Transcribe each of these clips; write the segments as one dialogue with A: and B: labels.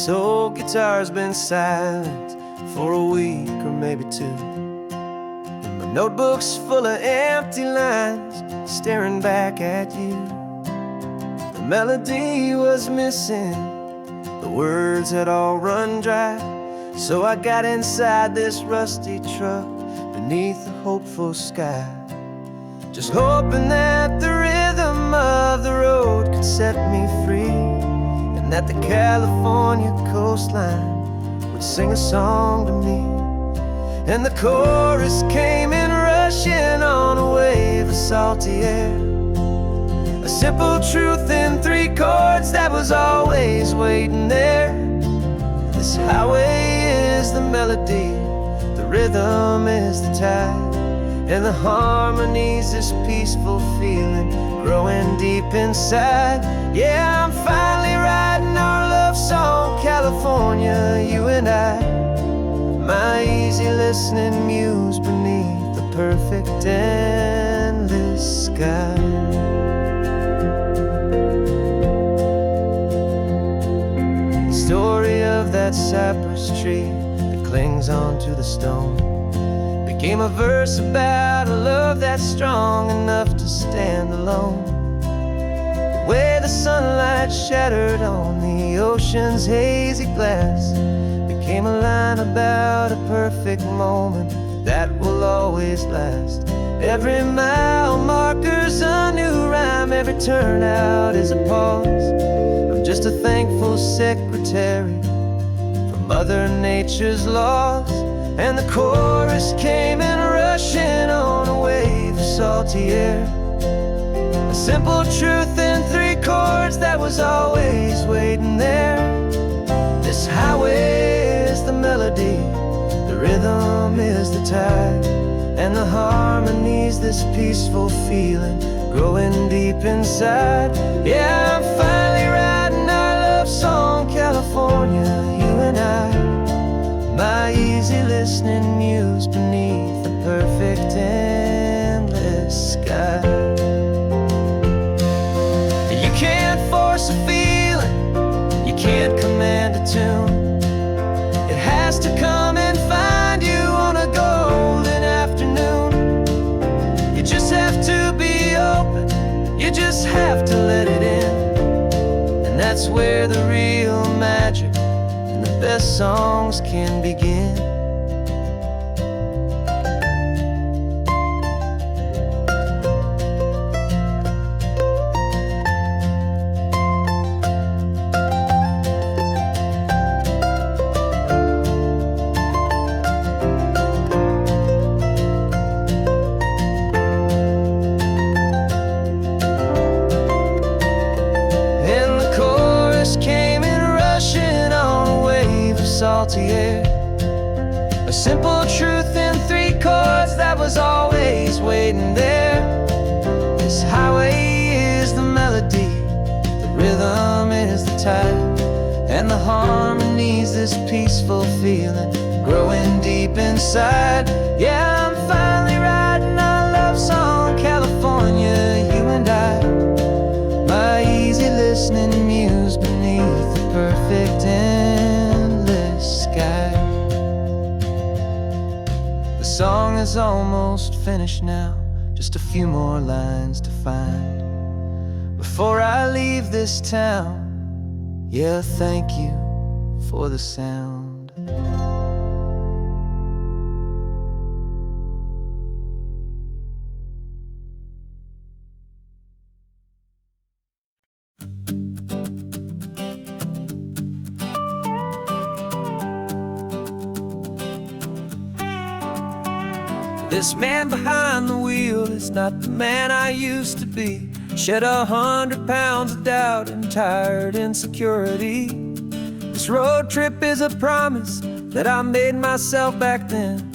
A: This old guitar's been silent for a week or maybe two, and my notebook's full of empty lines staring back at you. The melody was missing, the words had all run dry, so I got inside this rusty truck beneath the hopeful sky, just hoping that the rhythm of the road could set me free, and that the California coastline would sing a song to me. And the chorus came in rushing on a wave of salty air, a simple truth in 3 chords that was always waiting there. This highway is the melody, the rhythm is the tide, and the harmony's this peaceful feeling growing deep inside. Yeah, I'm finally writing our love song, California, you and I, my easy listening muse beneath the perfect endless sky. The story of that cypress tree that clings onto the stone became a verse about a love that's strong enough to stand alone. The way the sunlight shattered on the ocean's hazy glass became a line about a perfect moment that will always last. Every mile marker's a new rhyme, every turnout is a pause. I'm just a thankful secretary for Mother Nature's laws. And the chorus came in rushing on a wave of salty air, a simple truth in 3 chords that was always waiting there. This highway is the melody, the rhythm is the tide, and the harmony's this peaceful feeling growing deep inside. Yeah, I'm finally writing our love song, California, you and I, my easy listening muse beneath the perfect endless sky. You can't force a feeling, you can't command a tune. It has to come and find you on a golden afternoon. You just have to be open, you just have to let it in, and that's where the real magic, the best songs can begin. And the chorus came in rushing on a wave of salty air, a simple truth in 3 chords that was always waiting there. This highway is the melody, the rhythm is the tide, and the harmony's this peaceful feeling growing deep inside. Yeah, I'm finally writing our love song, California, you and I, my easy listening muse beneath the perfect endless sky. The song is almost finished now, just a few more lines to find before I leave this town. Yeah, thank you for the sound. This man behind the wheel is not the man I used to be. Shed 100 pounds of doubt and tired insecurity. This road trip is a promise that I made myself back then,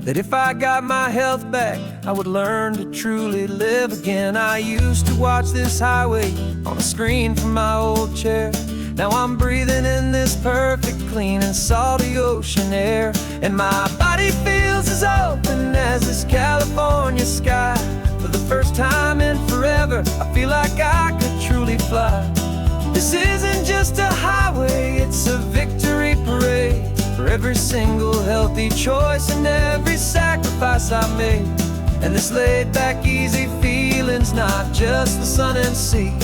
A: that if I got my health back, I would learn to truly live again. I used to watch this highway on a screen from my old chair. Now I'm breathing in this perfect, clean and salty ocean air, and my body feels as open as this California sky. For the first time in forever, I feel like I could truly fly. This isn't just a highway, it's a victory parade for every single healthy choice and every sacrifice I made. And this laid back easy feeling's not just the sun and sea,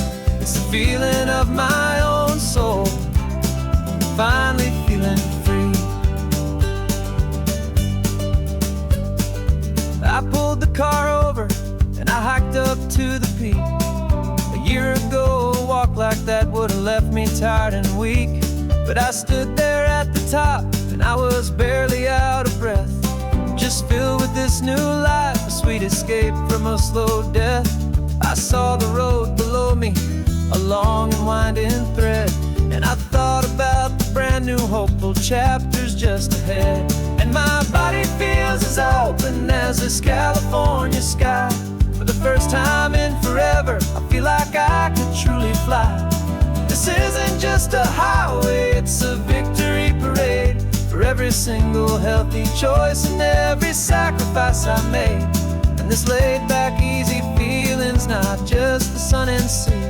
A: it's the feeling of my own soul, finally feeling free. I pulled the car over and I hiked up to the peak. A year ago, a walk like that would've left me tired and weak. But I stood there at the top and I was barely out of breath, just filled with this new life, a sweet escape from a slow death. I saw the road below me, a long and winding thread, and I thought about the brand new hopeful chapters just ahead. And my body feels as open as this California sky. For the first time in forever, I feel like I could truly fly. This isn't just a highway, it's a victory parade for every single healthy choice and every sacrifice I made. And this laid back easy feeling's not just the sun and sea,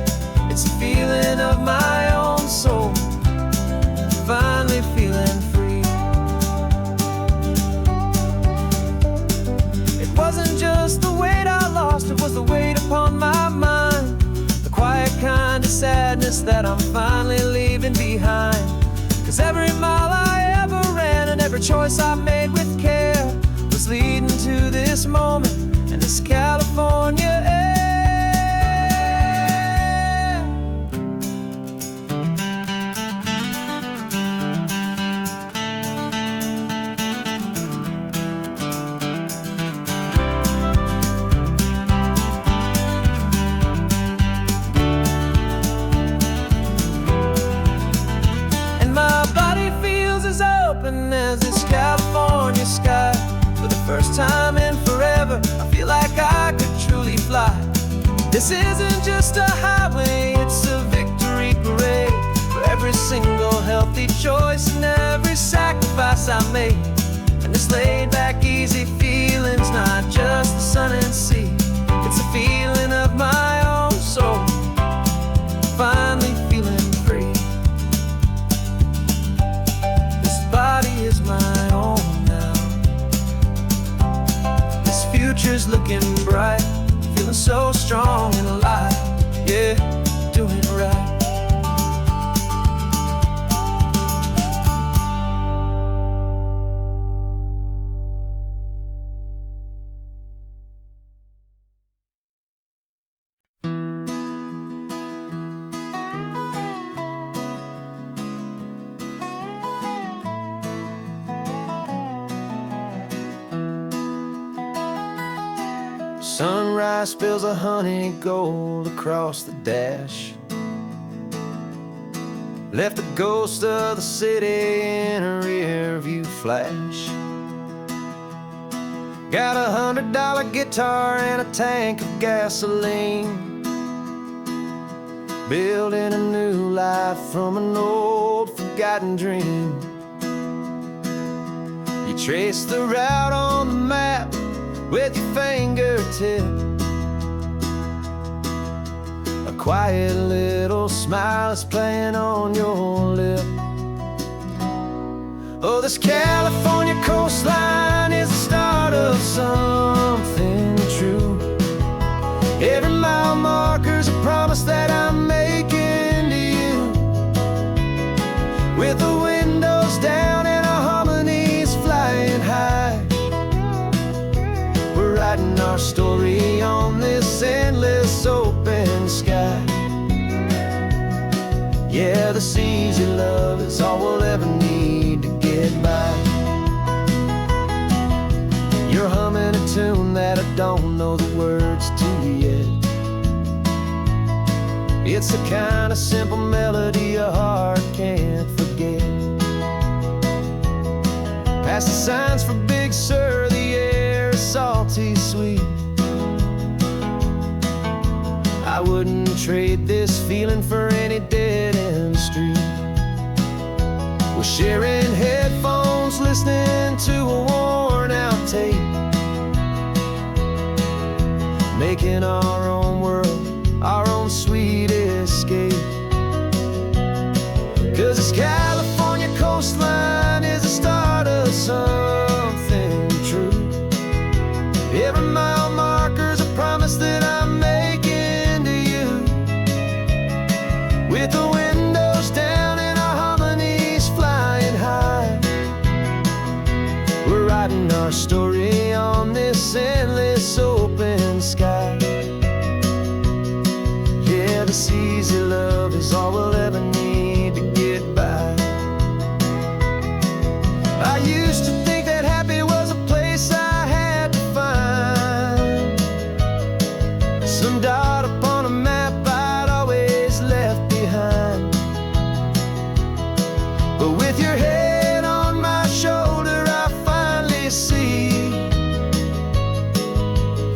A: it's a feeling of my own soul, finally feeling free. It wasn't just the weight I lost, it was the weight upon my mind, the quiet kind of sadness that I'm finally leaving behind. 'Cause every mile I ever ran and every choice I made with care was leading to this moment and this California air. As this California sky, for the first time in forever, I feel like I could truly fly. This isn't just a highway, it's a victory parade for every single healthy choice and every sacrifice I made. And this laid back easy feeling's not just the sun and sea, it's a feeling of my own soul, finally feeling free. Body is my own now. This future's looking bright, feeling so strong and alive. Yeah, doing it right. Sunrise spills a honey gold across the dash, left the ghost of the city in a rear view flash. Got a $100 guitar and a tank of gasoline, building a new life from an old forgotten dream. You trace the route on the map with your fingertip, a quiet little smile is playing on your lip. Oh, this California coastline is the start of something true. Every mile marker's a promise that I'm making to you. With the windows down and our harmonies flying high, writing our story on this endless open sky. Yeah, the seas you love is all we'll ever need to get by. You're humming a tune that I don't know the words to yet. It's the kind of simple melody your heart can't forget. Past the signs for Big Sur, the air is salty sweet. I wouldn't trade this feeling for any dead-end street. We're sharing headphones, listening to a worn-out tape, making our own world, our own sweet escape. 'Cause this California coastline is the start of something true. Every mile marker's a promise that I'm making to you. With the windows down and our harmonies flying high, we're writing our story on this endless open sky. Yeah, this easy love is all we'll ever need to get by. I used to think that happy was a place I had to find, some dot upon a map I'd always left behind. But with your head on my shoulder, I finally see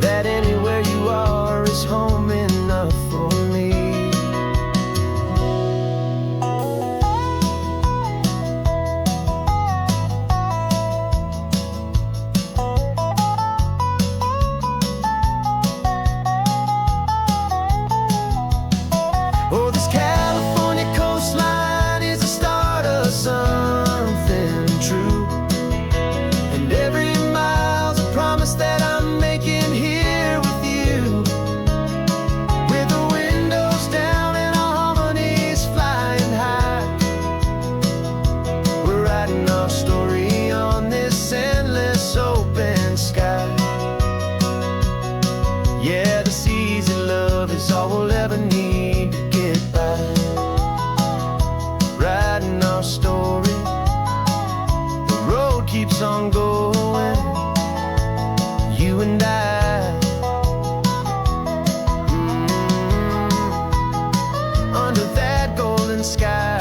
A: that anywhere you are is home enough for me. Oh, this California coastline is the start of something true. And every mile's a promise that I'm making here with you. With the windows down and our harmonies flying high, we're writing our story on this endless open sky. Yeah, this easy love is all we'll ever need to get by. Writing our story, the road keeps on going, you and I. Under that golden sky.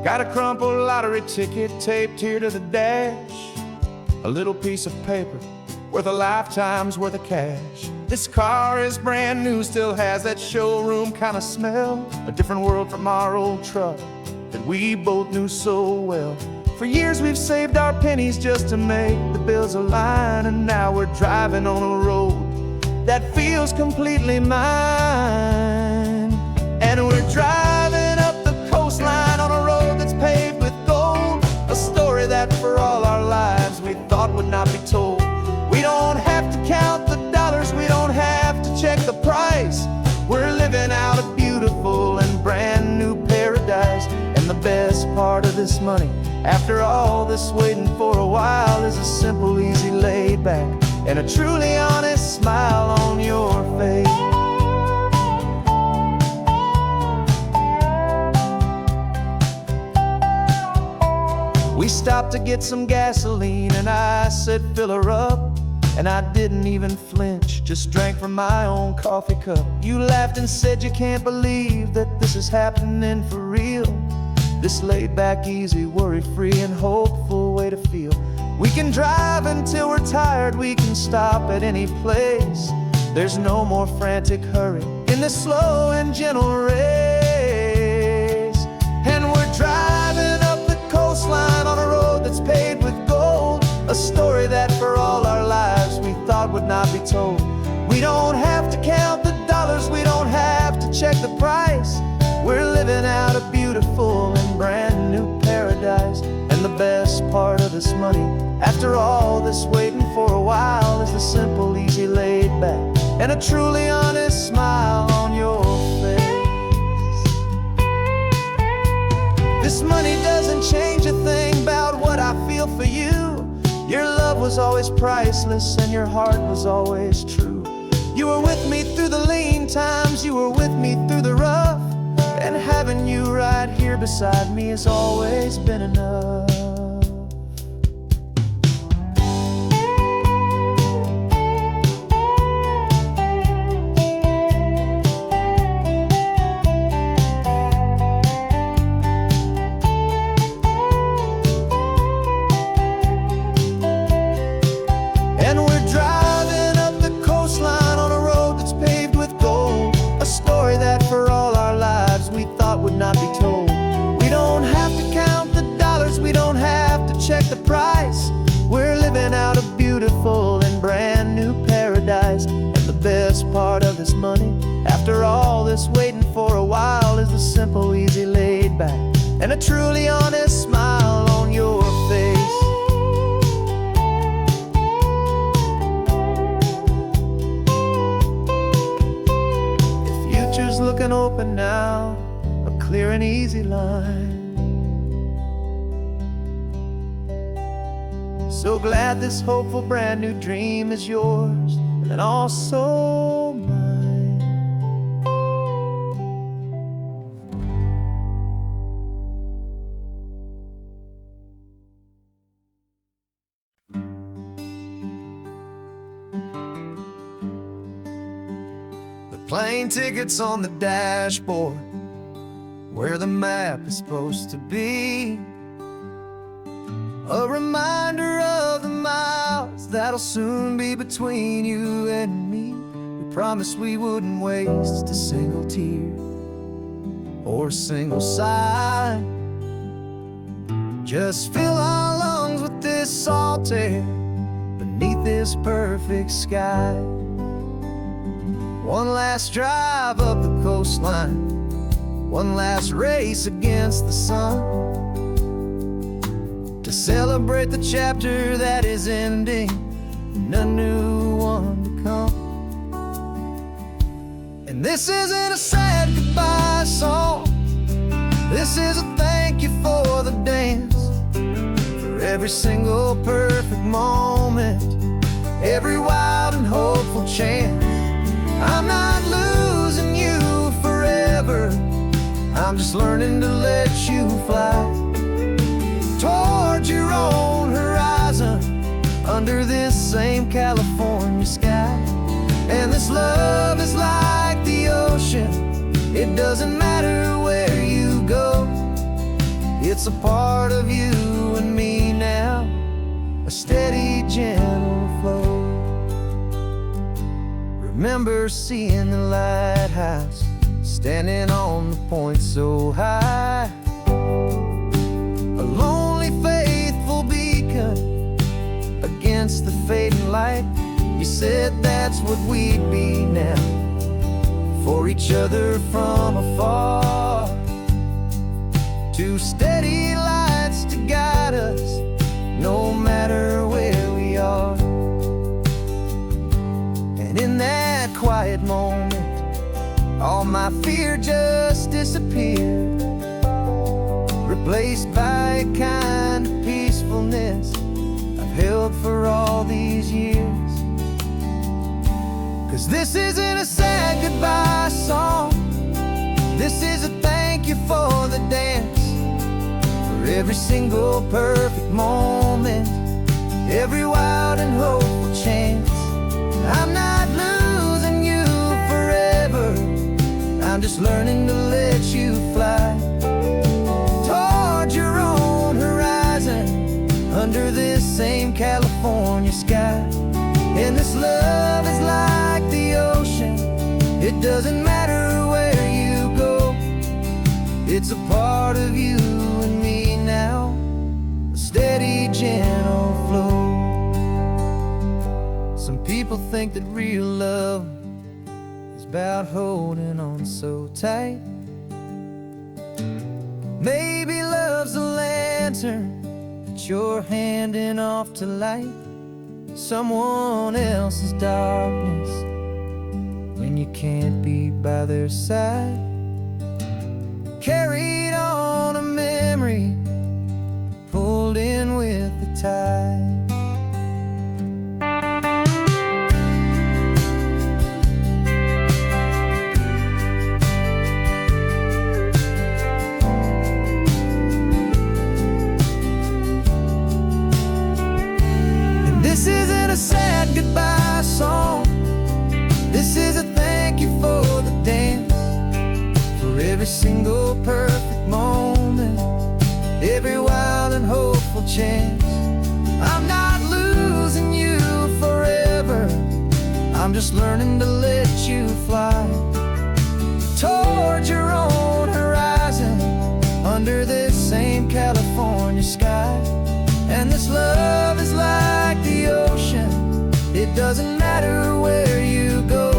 A: Got a crumpled lottery ticket taped here to the dash, a little piece of paper worth a lifetime's worth of cash. This car is brand new, still has that showroom kind of smell, a different world from our old truck that we both knew so well. For years we've saved our pennies just to make the bills align, and now we're driving on a road that feels completely mine. And we're driving up the coastline on a road that's paved with gold, a story that for all our lives we thought would not be told. We don't have to count the dollars, we don't have to check the price. We're living out a beautiful and brand new paradise. And the best part of this money, after all this waiting for a while, is a simple, easy, laid back, and a truly honest smile on your face. We stopped to get some gasoline and I said fill her up, and I didn't even flinch, just drank from my own coffee cup. You laughed and said you can't believe that this is happening for real. This laid back, easy, worry-free and hopeful way to feel. We can drive until we're tired, we can stop at any place. There's no more frantic hurry in this slow and gentle race. And we're driving up the coastline on a road that's paved with gold, a story that for all our lives we thought would not be told. We don't have to count the dollars, we don't have to check the price. We're living out a beautiful and brand new paradise. And the best part of this money, after all this waiting for a while, is the simple, easy, laid back, and a truly honest smile on your face. This money doesn't change a thing about what I feel for you. Your love was always priceless and your heart was always true. You were with me through the lean times, you were with me through the rough, and having you right here beside me has always been enough. and a truly honest smile on your face. The future's looking open now, a clear and easy line. So glad this hopeful brand new dream is yours and also mine. The plane ticket's on the dashboard, where the map is supposed to be. A reminder of the miles that'll soon be between you and me. We promised we wouldn't waste a single tear or a single sigh. Just fill our lungs with this salt air beneath this perfect sky. One last drive up the coastline, one last race against the sun, to celebrate the chapter that is ending and a new one to come. And this isn't a sad goodbye song, this is a thank you for the dance, for every single perfect moment, every wild and hopeful chance. I'm not losing you forever, I'm just learning to let you fly towards your own horizon, under this same California sky. And this love is like the ocean, it doesn't matter where you go, it's a part of you and me now, a steady, gentle flow. Remember seeing the lighthouse, standing on the point so high, a lonely, faithful beacon against the fading light. You said that's what we'd be now, for each other from afar. Two steady lights to guide us, no matter where we are. And in that quiet moment, all my fear just disappeared, replaced by a kind of peacefulness I've held for all these years. 'Cause this isn't a sad goodbye song, this is a thank you for the dance, for every single perfect moment, every wild and hopeful chance. I'm not losing you forever, I'm just learning to let you fly towards your own horizon, under this same California sky. And this love is like the ocean, it doesn't matter where you go, it's a part of you and me now, a steady, gentle flow. Some people think that real love is about holding on so tight. Maybe love's a lantern that you're handing off to light someone else's darkness when you can't be by their side. Carried on a memory, pulled in with the tide. This isn't a sad goodbye song, this is a thank you for the dance, for every single perfect moment, every wild and hopeful chance. I'm not losing you forever, I'm just learning to let you fly towards your own horizon, under this same California sky. And this love is like the ocean, it doesn't matter where you go,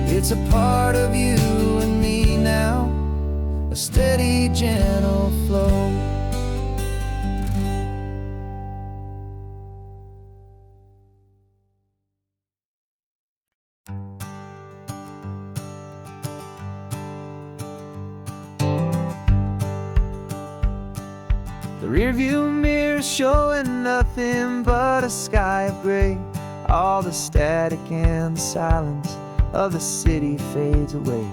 A: it's a part of you and me now, a steady, gentle flow. The rearview mirror showing nothing but a sky of gray. All the static and the silence of the city fades away.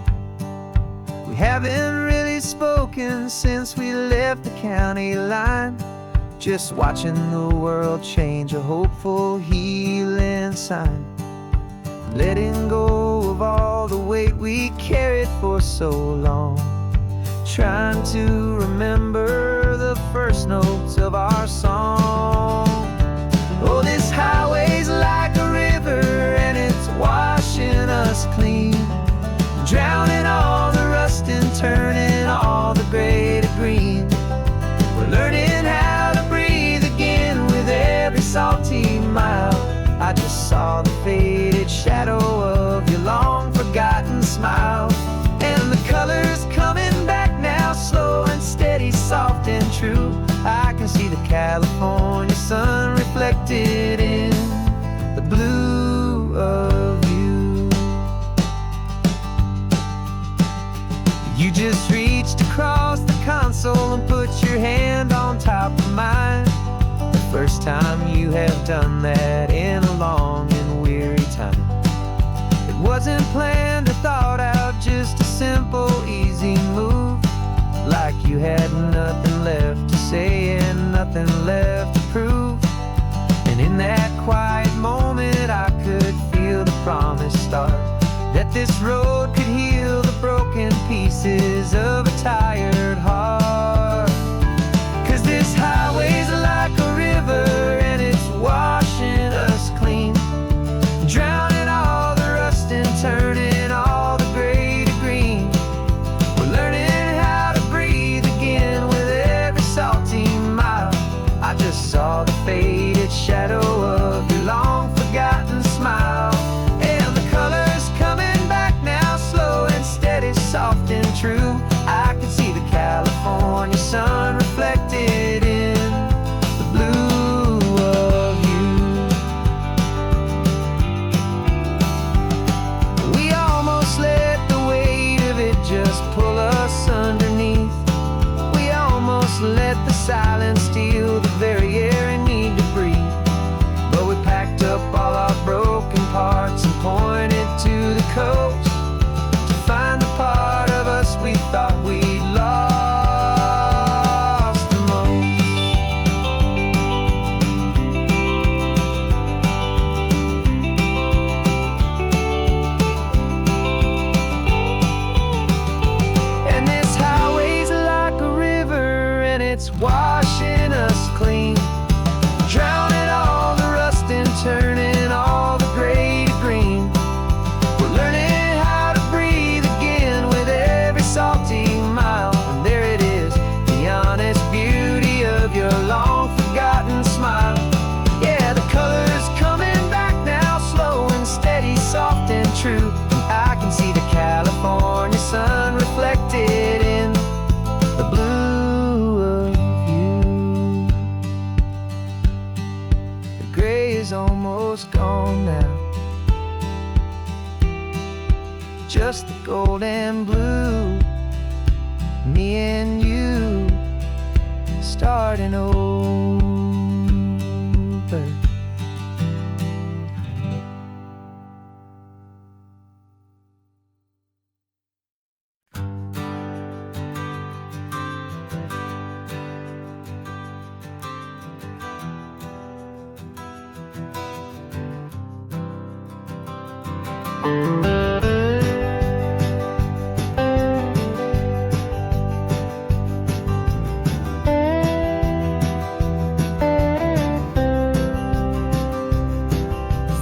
A: We haven't really spoken since we left the county line, just watching the world change, a hopeful healing sign. Letting go of all the weight we carried for so long, trying to remember the first notes of our song. Oh, this highway's like a river and it's washing us clean, drowning all the rust and turning all the gray to green. We're learning how to breathe again with every salty mile. I just saw the faded shadow of your long forgotten smile, and the colors coming back now, slow and steady, soft and true. I can see the California sun reflected in the blue of you. You just reached across the console and put your hand on top of mine. The first time you have done that in a long and weary time. It wasn't planned or thought out, just a simple, easy move. Like you had nothing left to say and nothing left to prove. And in that quiet moment I could feel the promise start, that this road could heal the broken pieces of a tired heart. 'Cause this highway's like a river and it's washing us clean, drowning all the rust and turning all the gray to green. We're learning how to breathe again with every salty mile. I just saw the faded shadow of your long forgotten smile, and the colors coming back now, slow and steady, soft and true. I can see the California sun reflected in the blue of you. We almost let the weight of it just pull us underneath. We almost let the silence steal the very air I need to breathe. But we packed up all our broken parts and pointed to the coast to find the part of us we thought we'd lost the most. And this highway's like a river and it's washing us clean, drowning all the rust and turning all the gray to green. We're learning how to breathe again with every salty mile. And there it is, the honest beauty of your long forgotten smile. Yeah, the colors coming back now, slow and steady, soft and true. I can see the California sun reflected in the blue of you. The gray is almost gone now, just the gold and blue. Me and you starting over.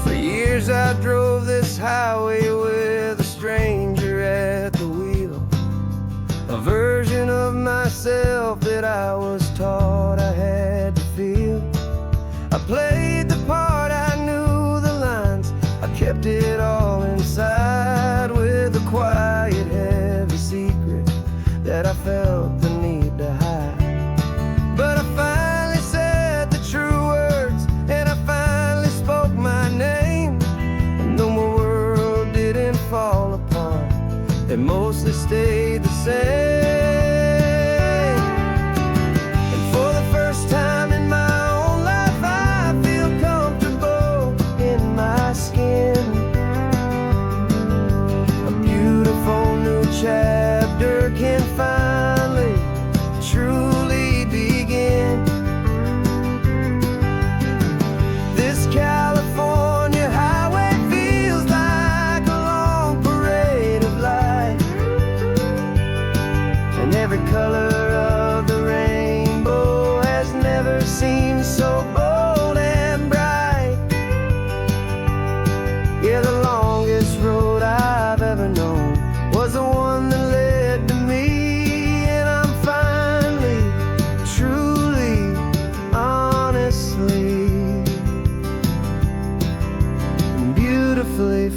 A: For years I drove this highway with a stranger at the wheel, a version of myself that I was taught I had to feel. I played the part, I knew the lines, I kept it all inside with a quiet, heavy secret that I felt the need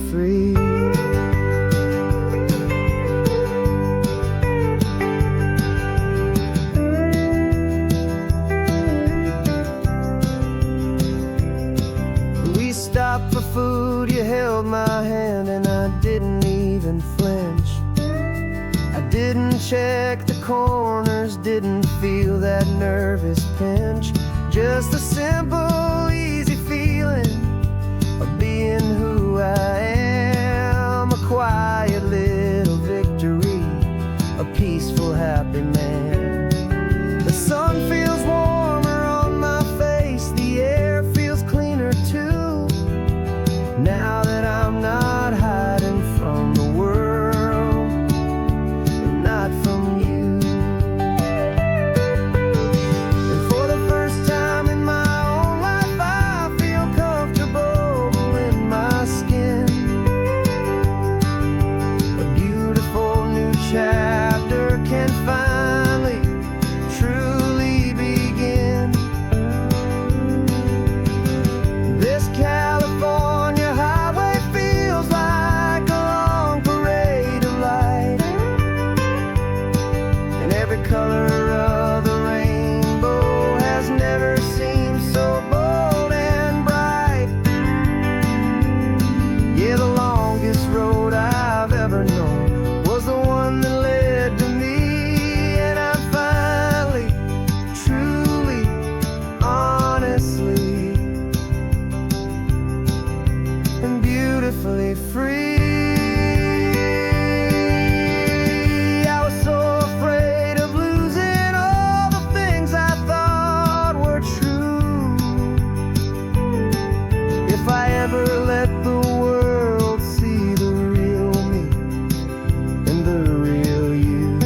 A: free. We stopped for food, you held my hand, and I didn't even flinch. I didn't check the corners, didn't feel that nervous pinch. Just a simple, easy feeling of being who I am. A quiet little victory, a peaceful, happy man. The sun feels warmer on my face, the air feels cleaner too, now that I'm not hiding from the world, and not from you. And for the first time in my own life, I feel comfortable in my skin. A beautiful new chapter can finally, truly begin. This California highway feels like a long parade of light, and every color of the rainbow has never seemed so bold and bright. Yeah, the longest road I've ever known was the one that led to me, and I'm finally, truly, honestly, and beautifully free. I was so afraid of losing all the things I thought were true. If I ever let the world see the real me and the real you.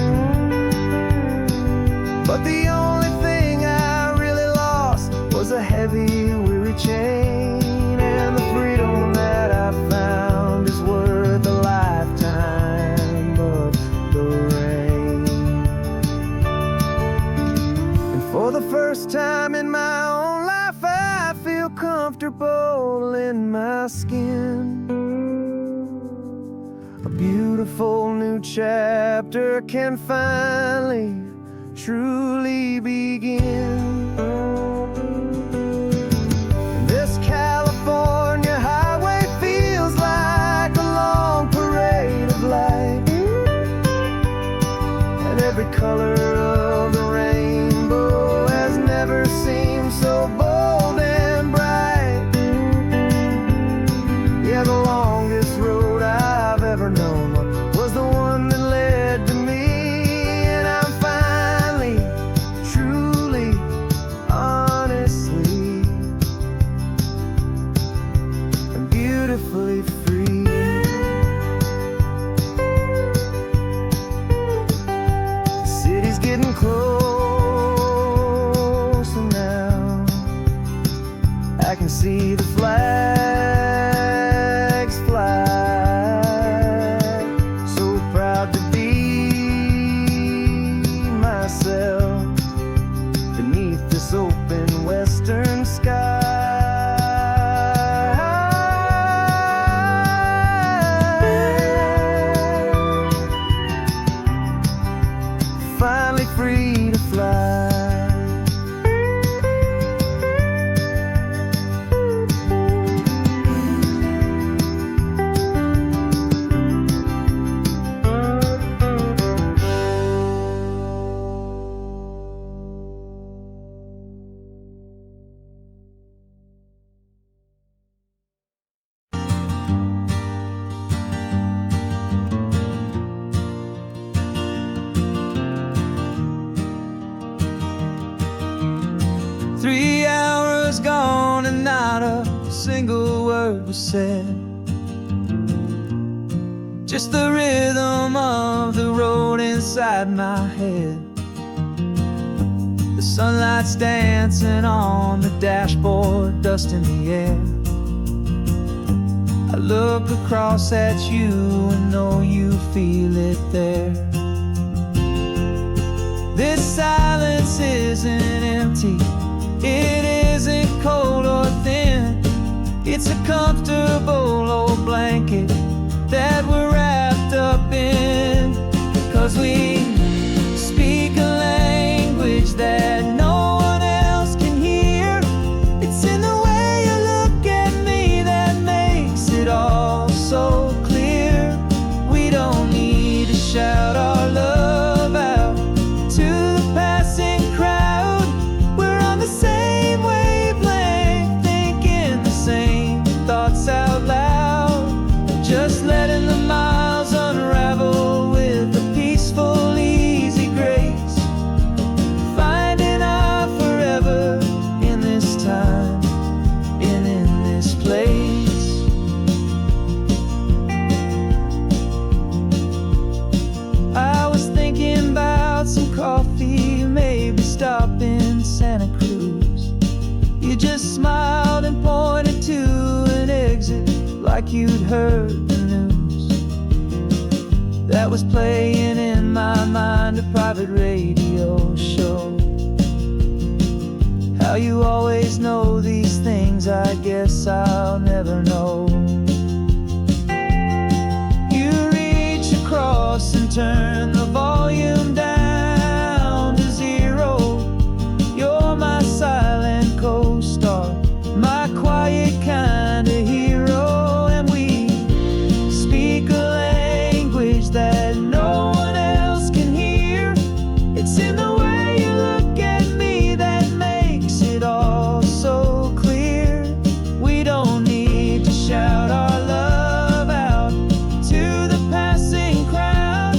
A: But the only thing I really lost was a heavy, weary chain, and the freedom that I found is worth a lifetime of the rain. And for the first time in my own life, I feel comfortable in my skin. A beautiful new chapter can finally, truly begin. This California highway feels like a long parade of light, and every color of the rainbow has never seemed so bold and bright. Yeah, the longest road I've ever known was the one that led to me, and I'm finally, truly, honestly, and beautifully free. The city's getting closer now. I can see the flags fly. So proud to be myself beneath this open western sky. Finally free to fly. Gone and not a single word was said. Just the rhythm of the road inside my head. The sunlight's dancing on the dashboard, dust in the air. I look across at you and know you feel it there. This silence isn't empty, it isn't cold or thin. It's a comfortable old blanket like you'd heard the news that was playing in my mind, a private radio show. How you always know these things, I guess I'll never know. You reach across and turn the volume down to 0. You're my silent co-star, my quiet kind of hero. And we speak a language that no one else can hear. It's in the way you look at me that makes it all so clear. We don't need to shout our love out to the passing crowd.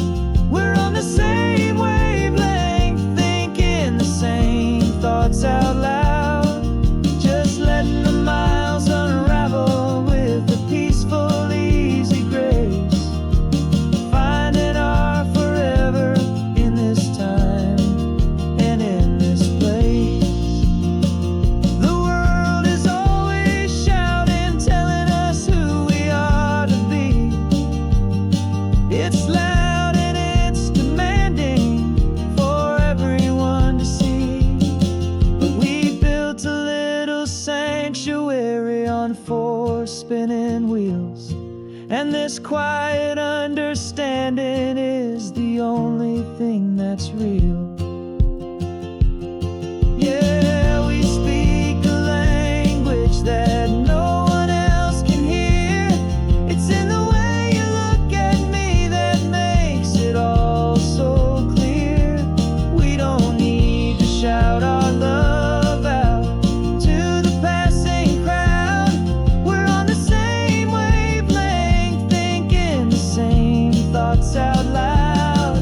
A: We're on the same wavelength, thinking the same thoughts out loud. Just letting the miles unravel with a peaceful, easy grace. Finding our forever in this time and in this place. The world is always shouting, telling us who we are to be. It's loud and it's demanding for everyone to see. But we built a little sanctuary on 4 spinning wheels, and this quiet understanding is the only thing that's real. Yeah, we speak a language that no one else can hear. It's in the way you look at me that makes it all so clear. We don't need to shout our love out to the passing crowd. We're on the same wavelength, thinking the same thoughts out loud.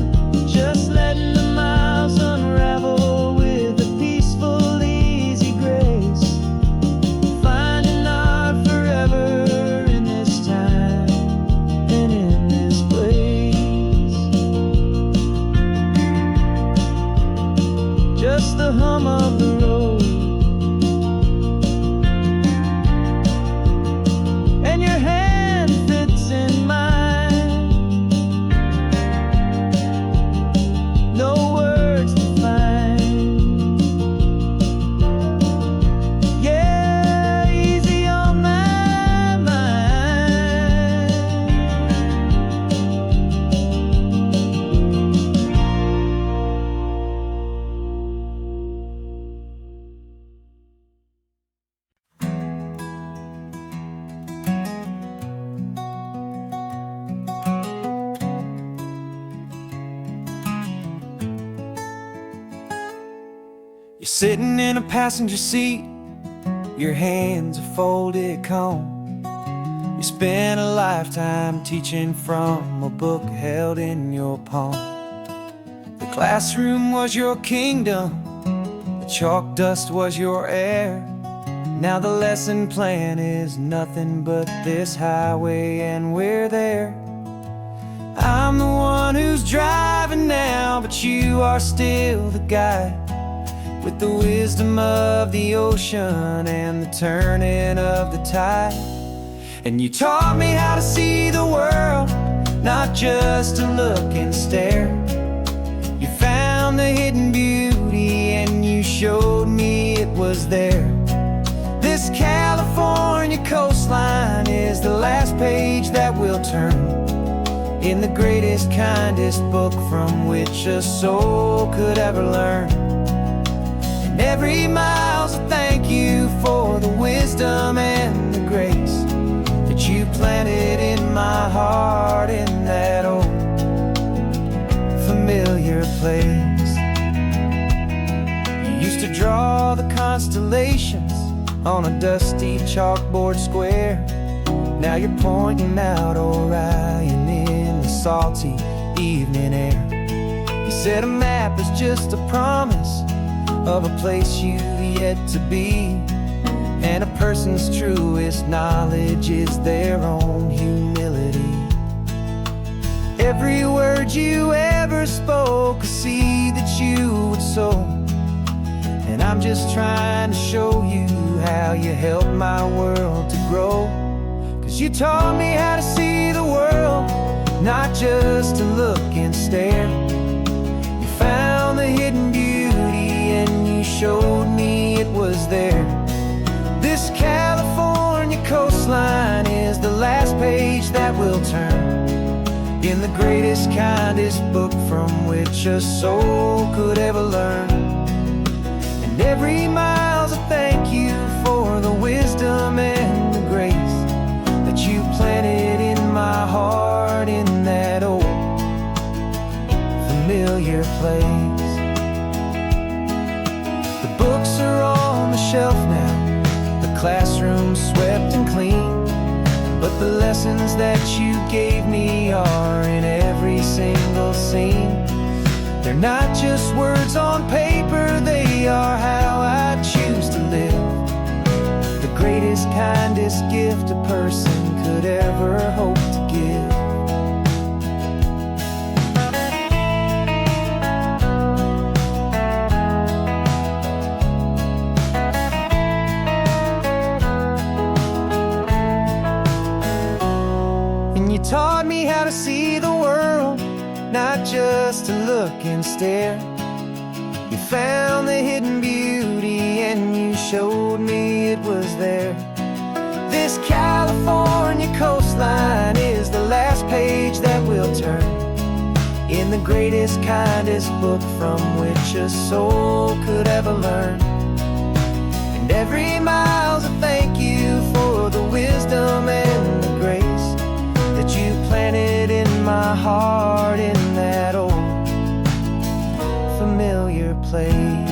A: Just letting the miles unravel with a peaceful, easy grace. Finding our forever in this time and in this place. Just the hum of the road and your hand fits in mine. No words to find. Yeah, easy on my mind. You're sitting in a passenger seat, your hands are folded calm. You spent a lifetime teaching from a book held in your palm. The classroom was your kingdom, the chalk dust was your air. Now the lesson plan is nothing but this highway, and we're there. I'm the one who's driving now, but you are still the guide, with the wisdom of the ocean and the turning of the tide. And you taught me how to see the world, not just to look and stare. You found the hidden beauty and you showed me it was there. This California coastline is the last page that we'll turn in the greatest, kindest book from which a soul could ever learn. And every mile's a thank you for the wisdom and the grace that you planted in my heart in that old familiar place. You used to draw the constellations on a dusty chalkboard square. Now you're pointing out Orion in the salty evening air. You said a map is just a promise of a place you've yet to be, and a person's truest knowledge is their own humility. Every word you ever spoke, a seed that you would sow. And I'm just trying to show you how you helped my world to grow. 'Cause 'cause you taught me how to see the world, not just to look and stare. You found the hidden beauty and you showed me it was there. This California coastline is the last page that we'll turn in the greatest, kindest book from which a soul could ever learn. And every mile's a thank you for the wisdom and the grace that you planted in my heart in that old familiar place. The books are on the shelf now, the classroom swept and clean, but the lessons that you gave me are in every single scene. They're not just words on paper, they are how I choose to live. The greatest, kindest gift a person could ever hope to give. You taught me how to see the world, not just to look and stare. You found the hidden beauty and you showed me it was there. This California coastline is the last page that we'll turn in the greatest, kindest book from which a soul could ever learn. And every mile's a thank you for the wisdom and the grace that you planted in my heart in that old familiar place.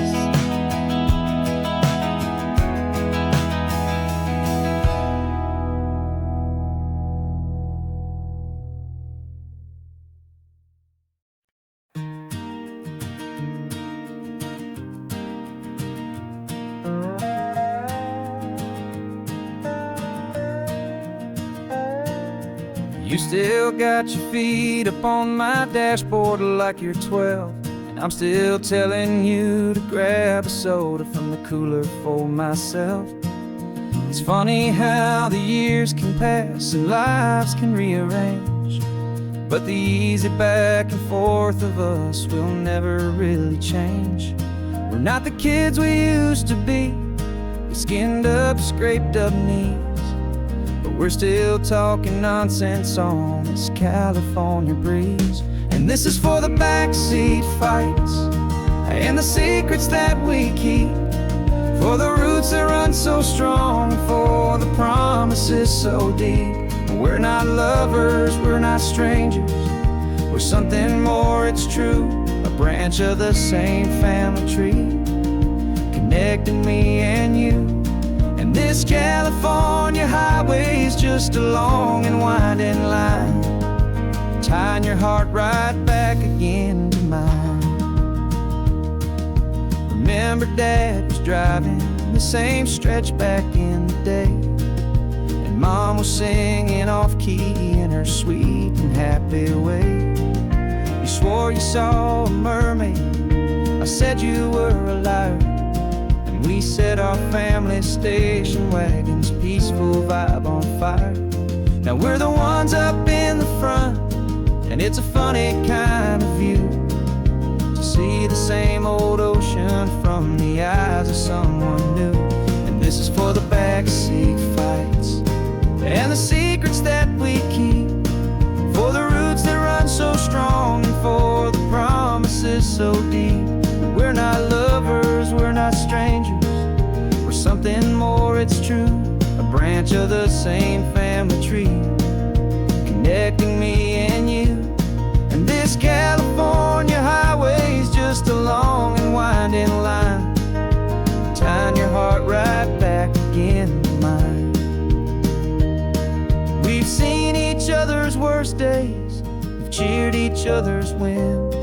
A: You still got your feet up on my dashboard like you're 12, and I'm still telling you to grab a soda from the cooler for myself. It's funny how the years can pass and lives can rearrange, but the easy back and forth of us will never really change. We're not the kids we used to be, with skinned up, scraped up knees, but we're still talking nonsense on this California breeze. And this is for the backseat fights and the secrets that we keep, for the roots that run so strong, for the promises so deep. We're not lovers, we're not strangers, we're something more, it's true. A branch of the same family tree, connecting me and you. And this California highway is just a long and winding line, tying your heart right back again to mine. Remember Dad was driving the same stretch back in the day, and Mom was singing off-key in her sweet and happy way. You swore you saw a mermaid, I said you were a liar, and we set our family station wagon's peaceful vibe on fire. Now we're the ones up in the front, and it's a funny kind of view to see the same old ocean from the eyes of someone new. And this is for the backseat fights and the secrets that we keep, for the roots that run so strong and for the promises so deep. We're not lovers, we're not strangers, we're something more, it's true. A branch of the same family tree, connecting me and you. And this California highway is just a long and winding line, tying your heart right back again to mine. We've seen each other's worst days, we've cheered each other's wins,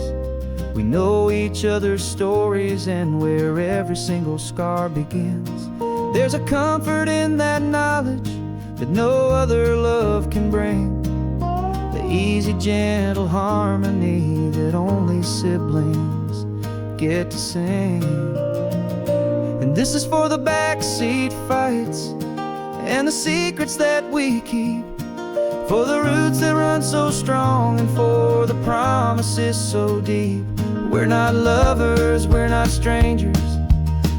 A: we know each other's stories and where every single scar begins. There's a comfort in that knowledge that no other love can bring, the easy, gentle harmony that only siblings get to sing. And this is for the backseat fights and the secrets that we keep, for the roots that run so strong, and for the promises so deep. We're not lovers, we're not strangers,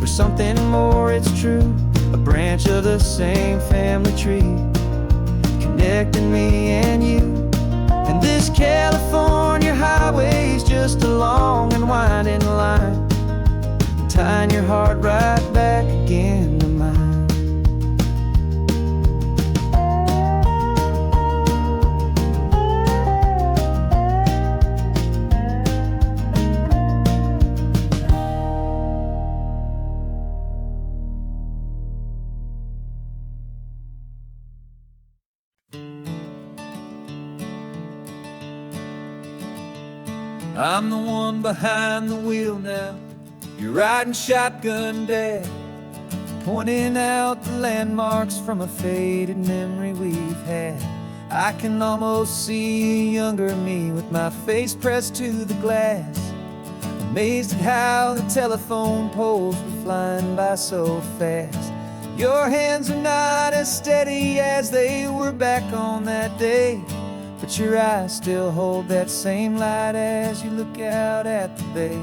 A: we're something more, it's true. A branch of the same family tree, connecting me and you. And this California highway's just a long and winding line, tying your heart right back again to mine. I'm the one behind the wheel now, you're riding shotgun, Dad, pointing out the landmarks from a faded memory we've had. I can almost see a younger me with my face pressed to the glass, amazed at how the telephone poles were flying by so fast. Your hands are not as steady as they were back on that day, but your eyes still hold that same light as you look out at the bay.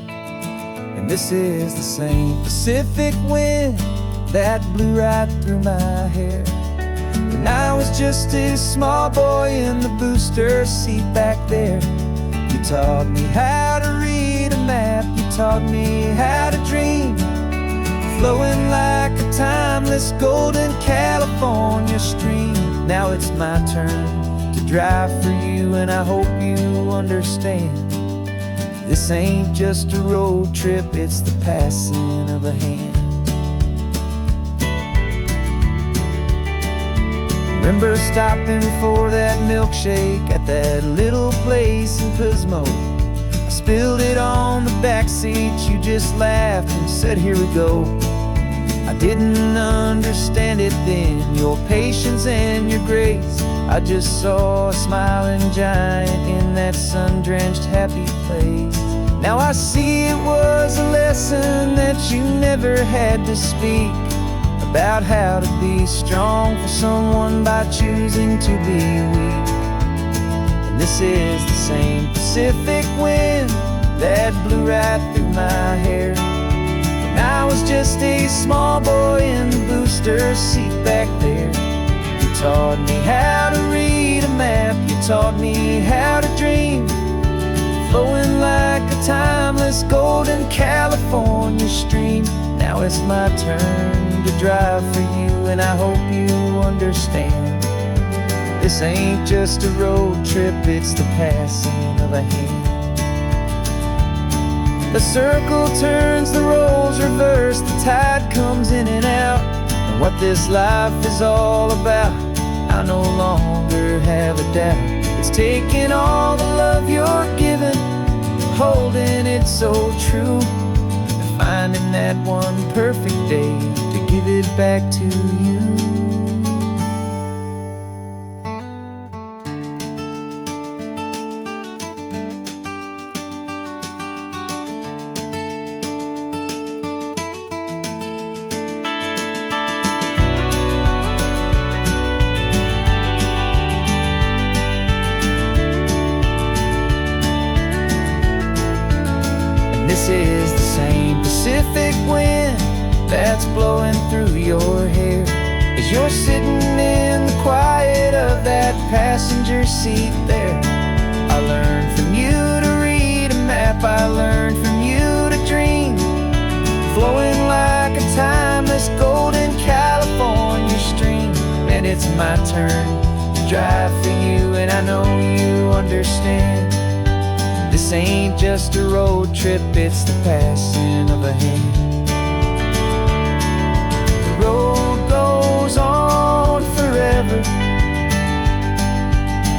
A: And this is the same Pacific wind that blew right through my hair when I was just a small boy in the booster seat back there. You taught me how to read a map, you taught me how to dream, flowing like a timeless golden California stream. Now it's my turn to drive for you, and I hope you understand. This ain't just a road trip, it's the passing of a hand. Remember stopping for that milkshake at that little place in Pismo? I spilled it on the back seat, you just laughed and said, here we go. I didn't understand it then, your patience and your grace. I just saw a smiling giant in that sun-drenched happy place. Now I see it was a lesson that you never had to speak, about how to be strong for someone by choosing to be weak. And this is the same Pacific wind that blew right through my hair when I was just a small boy in the booster seat back there. You taught me how to read a map, you taught me how to dream, flowing like a timeless golden California stream. Now it's my turn to drive for you, and I hope you understand. This ain't just a road trip, it's the passing of a hand. The circle turns, the roles reverse, the tide comes in and out. And what this life is all about, I no longer have a doubt. It's taking all the love you're giving, holding it so true, and finding that one perfect day to give it back to you. This is the same Pacific wind that's blowing through your hair as you're sitting in the quiet of that passenger seat there. I learned from you to read a map, I learned from you to dream, flowing like a timeless golden California stream. And it's my turn to drive for you, and I know you understand. This ain't just a road trip, it's the passing of a hand. The road goes on forever,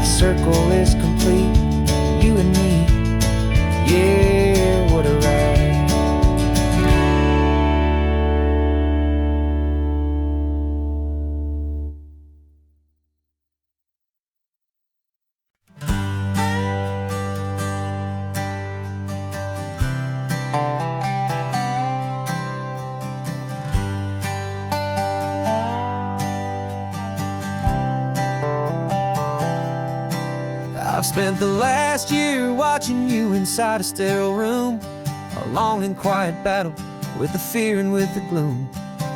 A: the circle is complete, you and me, yeah, what a ride. I've spent the last year watching you inside a sterile room, a long and quiet battle with the fear and with the gloom.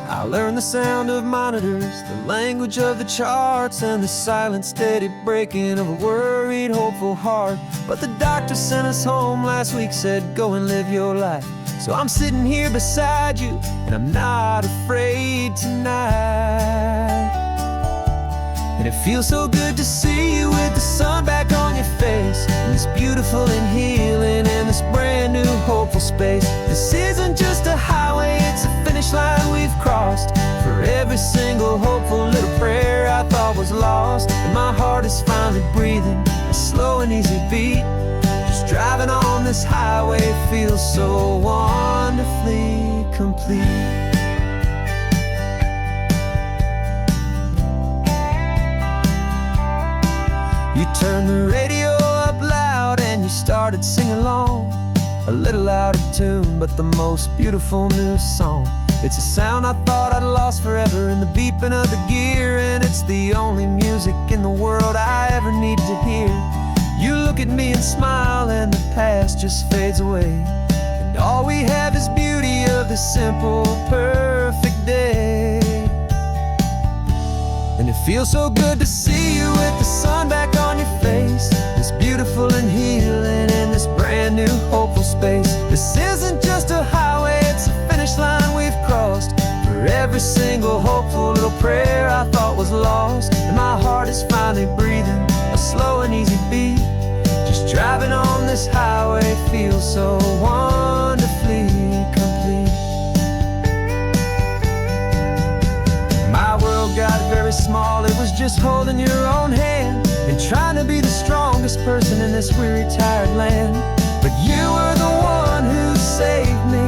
A: I learned the sound of monitors, the language of the charts, and the silent, steady breaking of a worried, hopeful heart. But the doctor sent us home last week, said, go and live your life. So I'm sitting here beside you, and I'm not afraid tonight. And it feels so good to see you with the sun back on your face, and this beautiful and healing in this brand new hopeful space. This isn't just a highway, it's a finish line we've crossed. For every single hopeful little prayer I thought was lost, and my heart is finally breathing a slow and easy beat. Just driving on this highway feels so wonderfully complete. You turned the radio up loud and you started singing along, a little out of tune, but the most beautiful new song. It's a sound I thought I'd lost forever in the beeping of the gear, and it's the only music in the world I ever need to hear. You look at me and smile, and the past just fades away, and all we have is beauty of this simple, perfect day. And it feels so good to see you with the sun back on your face, this beautiful and healing in this brand new hopeful space. This isn't just a highway, it's a finish line we've crossed. For every single hopeful little prayer I thought was lost, and my heart is finally breathing a slow and easy beat. Just driving on this highway feels so wonderfully complete. My world got very small, it was just holding your own hand and trying to be the strongest person in this weary, tired land. But you were the one who saved me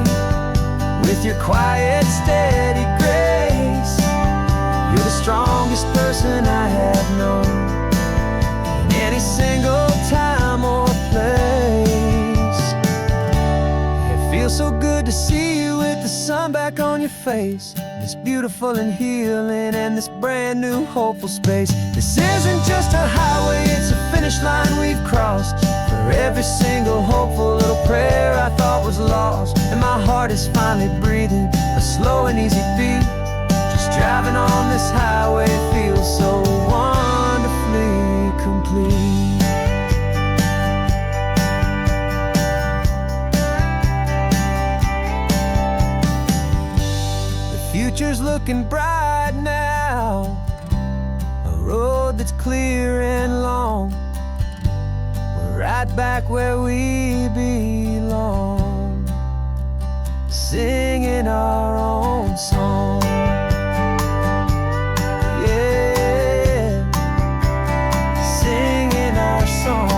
A: with your quiet, steady grace. You're the strongest person I have known in any single time or place. It feels so good to see you with the sun back on your face, this beautiful and healing and this brand new hopeful space. This isn't just a highway, it's a finish line we've crossed. For every single hopeful little prayer I thought was lost, and my heart is finally breathing a slow and easy beat. Just driving on this highway feels so wonderfully complete. Future's looking bright now, a road that's clear and long. We're right back where we belong, singing our own song. Yeah, singing our song.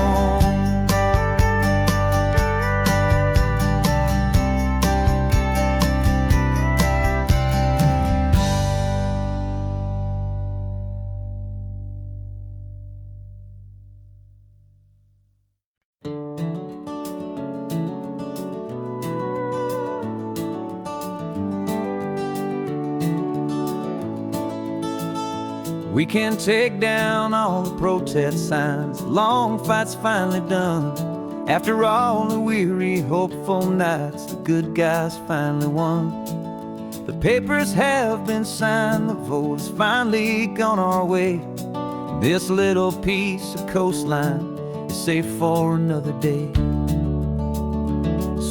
A: We can take down all the protest signs, long fight's finally done. After all the weary, hopeful nights, the good guys finally won. The papers have been signed, the vote has finally gone our way. This little piece of coastline is safe for another day.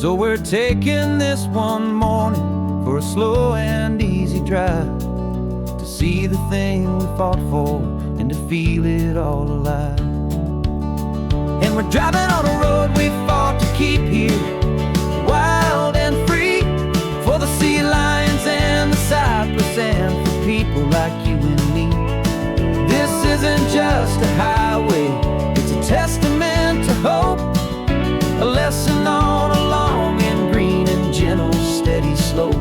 A: So we're taking this one morning for a slow and easy drive, to see the thing we fought for and to feel it all alive. And we're driving on a road we fought to keep here, wild and free, for the sea lions and the cypress and for people like you and me. This isn't just a highway, it's a testament to hope, a lesson on a long and green and gentle steady slope.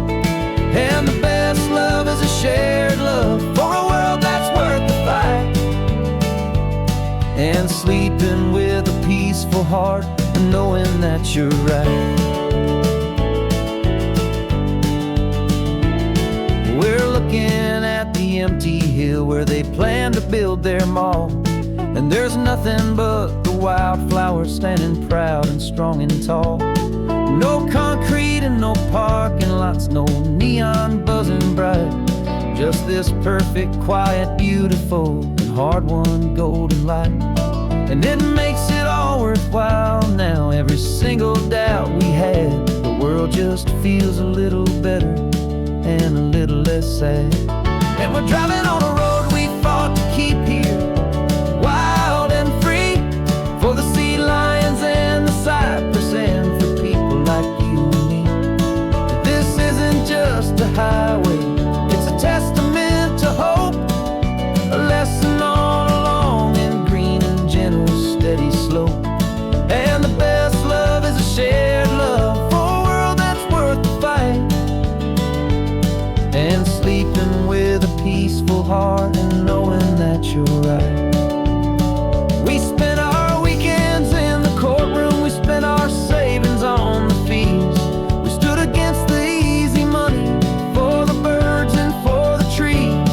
A: And the best love is a shared love for a world that's worth the fight, and sleeping with a peaceful heart and knowing that you're right. We're looking at the empty hill where they plan to build their mall, and there's nothing but the
B: wildflowers standing proud and strong and tall. No concrete and no parking lots, no neon buzzing bright. Just this perfect, quiet, beautiful, and hard-won golden light. And it makes it all worthwhile now. Every single doubt we had, the world just feels a little better and a little less sad. And we're driving on a road we fought to keep here, wild and free, for the sea lions and the cypress, and for people like you and me. This isn't just a highway, it's a testament to hope, a lesson on a long and green and gentle steady slope. And the best love is a shared love for a world that's worth the fight, and sleeping with a peaceful heart and knowing that you're right. We spent our weekends in the courtroom, we spent our savings on the fees. We stood against the easy money for the birds and for the trees.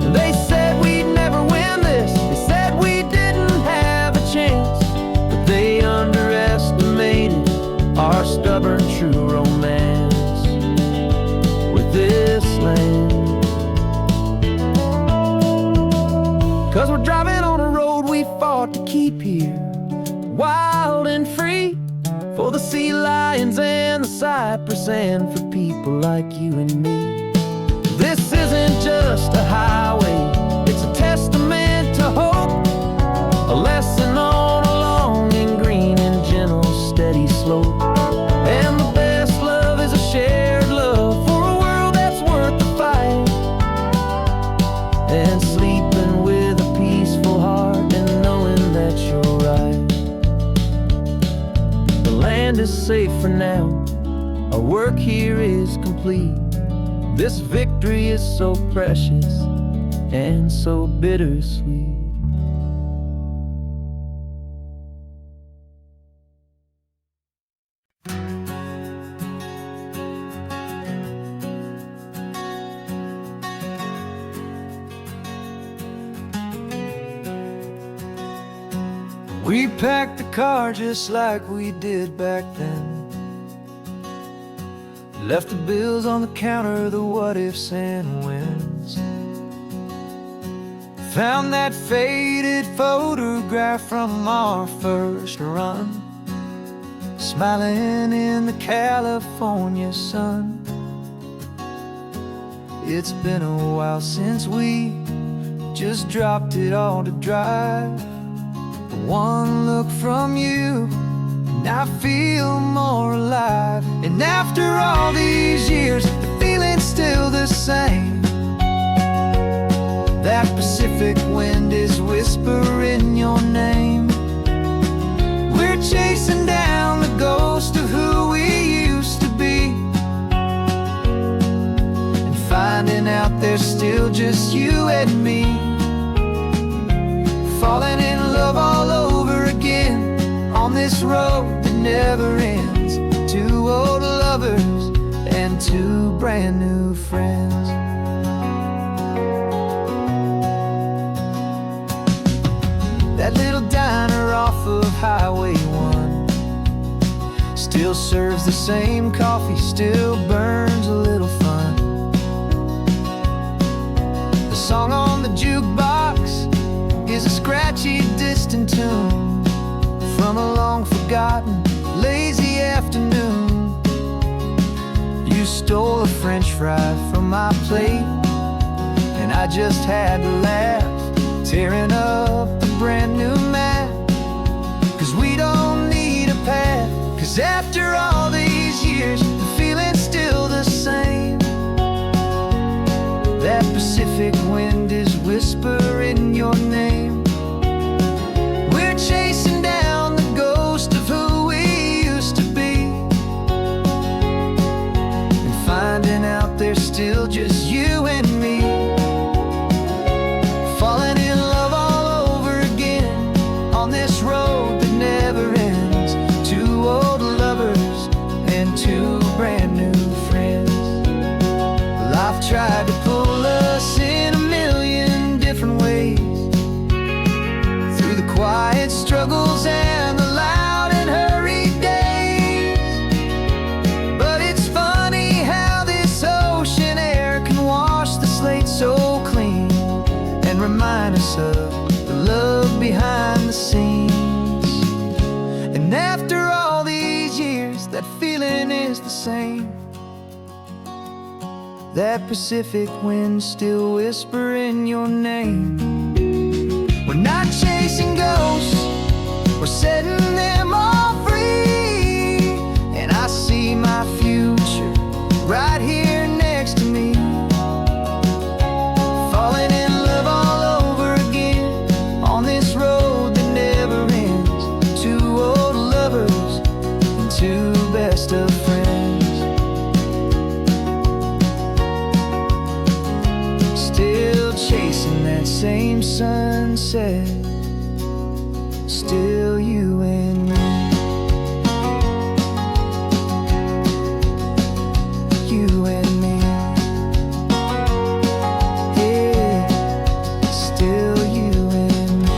B: And they said we'd never win this, they said we didn't have a chance, but they underestimated our stubborn true romance with this land. 'Cause we're driving on a road we fought to keep here, wild and free, for the sea lions and the cypress, and for people like you and me. This isn't just a highway, it's a testament to hope, a lesson on a long and green and gentle steady slope. And the best love is a shared love for a world that's worth the fight, and sleeping with a peaceful heart and knowing that you're right. The land is safe for now, our work here is complete. This victory is so precious and so bittersweet. We packed the car just like we did back then, left the bills on the counter, the what-ifs and whens. Found that faded photograph from our first run, smiling in the California sun. It's been a while since we just dropped it all to drive. One look from you and I feel more alive. And after all these years, the feeling's still the same. That Pacific wind is whispering your name. We're chasing down the ghost of who we used to be, and finding out there's still just you and me. Falling in love all over again on this road that never ends. Two old lovers and two brand new friends. That little diner off of Highway 1 still serves the same coffee, still burns a little fun. The song on the jukebox is a scratchy, distant tune from a long-forgotten, lazy afternoon. You stole a French fry from my plate, and I just had to laugh, tearing up the brand new map. 'Cause we don't need a path, 'cause after all these years, the feeling's still the same. That Pacific wind is whispering your name. We're chasing down the ghost of who we used to be, and finding out there's still just you and me. Falling in love all
A: quiet struggles and the loud and hurried days. But it's funny how this ocean air can wash the slate so clean and remind us of the love behind the scenes. And after all these years, that feeling is the same. That Pacific wind still whispering your name. We're not chasing ghosts, we're setting them all free. And I see my future right here next to me, falling in love all over again on this road that never ends. Two old lovers and two best of friends, still chasing that same sunset. Still you and me, you and me, yeah, still you and me.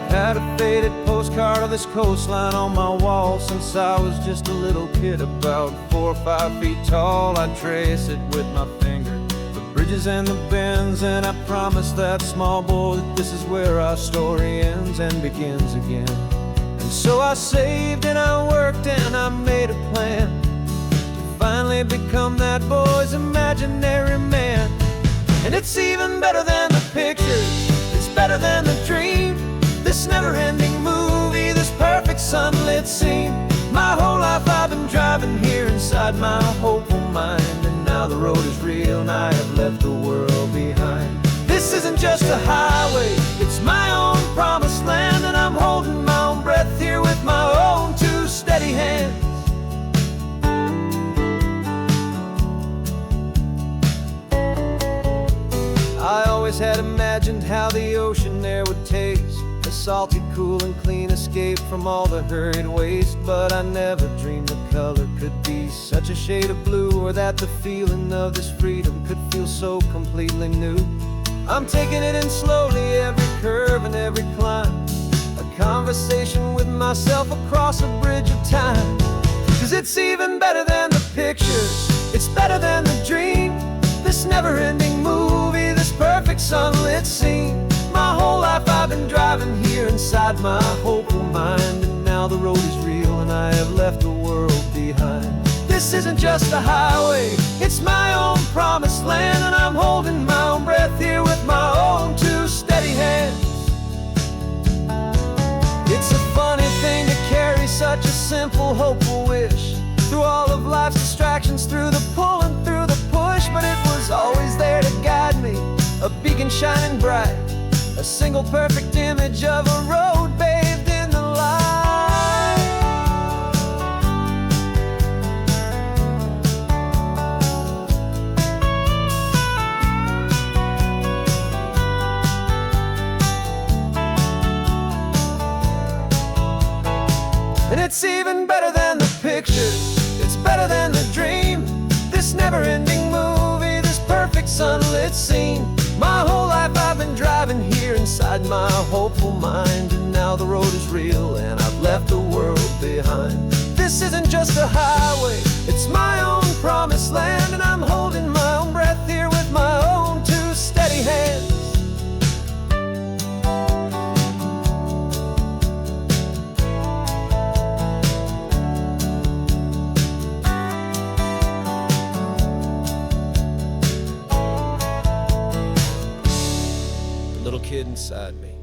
B: Had a faded postcard of this coastline on my wall since I was just a little kid, about 4 or 5 feet tall. I trace it with my finger, the bridges and the bends, and I promised that small boy that this is where our story ends and begins again. And so I saved and I worked and I made a plan to finally become that boy's imaginary man. And it's even better than the pictures, it's better than the dream. This never-ending movie, this perfect sunlit scene. My whole life I've been driving here inside my hopeful mind, and now the road is real and I have left the world behind. This isn't just a highway, it's my own promised land, and I'm holding my own breath here with my own two steady hands. I always had imagined how the ocean there would taste, a salty, cool and clean escape from all the hurried waste. But I never dreamed the color could be such a shade of blue, or that the feeling of this freedom could feel so completely new. I'm taking it in slowly, every curve and every climb, a conversation with myself across a bridge of time. 'Cause it's even better than the pictures, it's better than the dream. This never-ending movie, this perfect sunlit scene. My whole life I've been driving here inside my hopeful mind, and now the road is real and I have left the world behind. This isn't just a highway, it's my own promised land, and I'm holding my own breath here with my own two steady hands. It's a funny thing to carry such a simple, hopeful wish through all of life's distractions, through the pull and through the push. But it was always there to guide me, a beacon shining bright, a single perfect image of a road bathed in the light. And it's even better than the pictures, it's better than the dream. This never-ending movie, this perfect sunlit scene. My whole life I've been driving here inside my hopeful mind, and now the road is real and I've left the world behind. This isn't just a highway, it's my own promised land, and I'm holding my own breath here with my own two steady hands. Little kid inside me.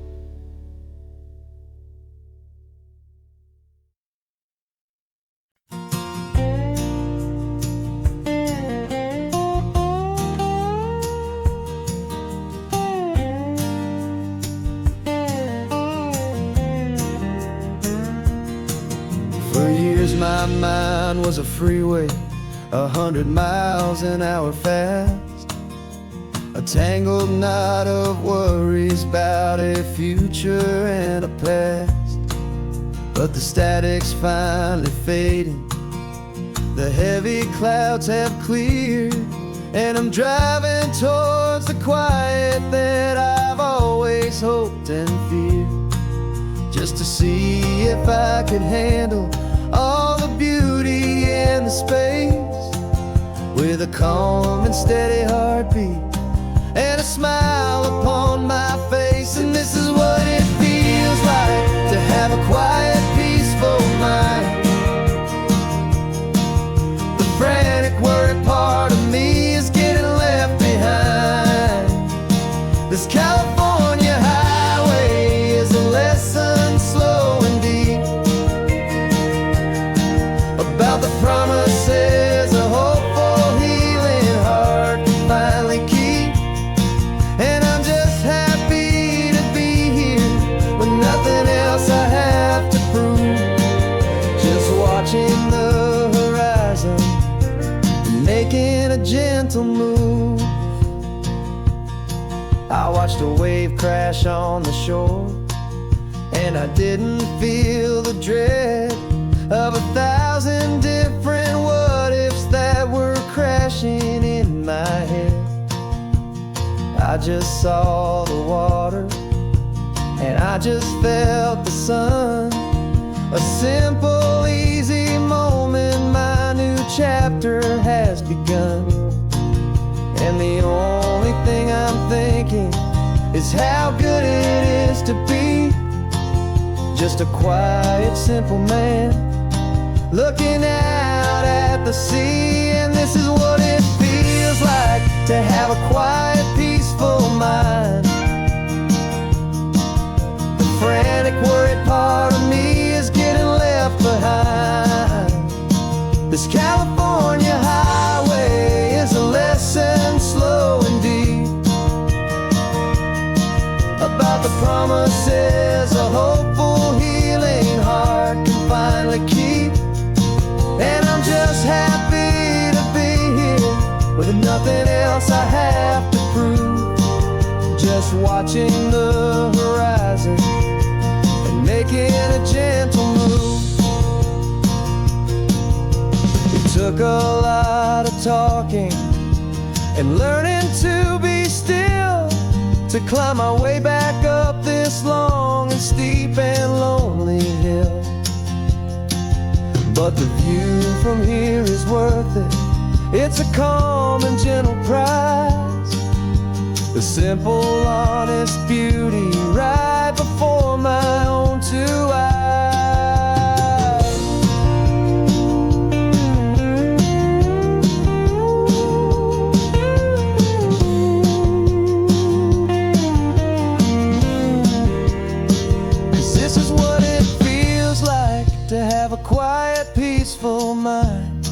B: For years my mind was a freeway, 100 miles an hour fast.
A: a tangled knot of worries about a future and a past. But the static's finally fading, the heavy clouds have cleared, and I'm driving towards the quiet that I've always hoped and feared, just to see if I could handle all the beauty in the space, with a calm and steady heartbeat and a smile upon my face. And this is what it feels like to have a quiet, peaceful mind. The frantic, worried part of me is getting left behind. This California highway is a lesson slow and deep about the promises a hopeful, healing heart can finally keep. And I'm just happy to be here with nothing else I have to prove, just watching the horizon and making a gentle move. I watched a wave crash on the shore, and I didn't feel the dread of 1,000 different what-ifs that were crashing in my head. I just saw the water, and I just felt the sun. A simple, easy moment, my new chapter has begun. And the only thing I'm thinking is how good it is to be just a quiet, simple man looking out at the sea. And this is what it feels like to have a quiet, peaceful mind. The frantic, worried part of me is getting left behind. This California highway is a lesson slow and deep about the promises a hopeful, healing heart can finally keep. And I'm just happy to be here with nothing else I have to prove, just watching the horizon and making a gentle move. It took a lot of talking and learning to be still to climb my way back up this long and steep and lonely hill. But the view from here is worth it. It's a calm and gentle prize, the simple, honest beauty right before my own two eyes. To have a quiet, peaceful mind.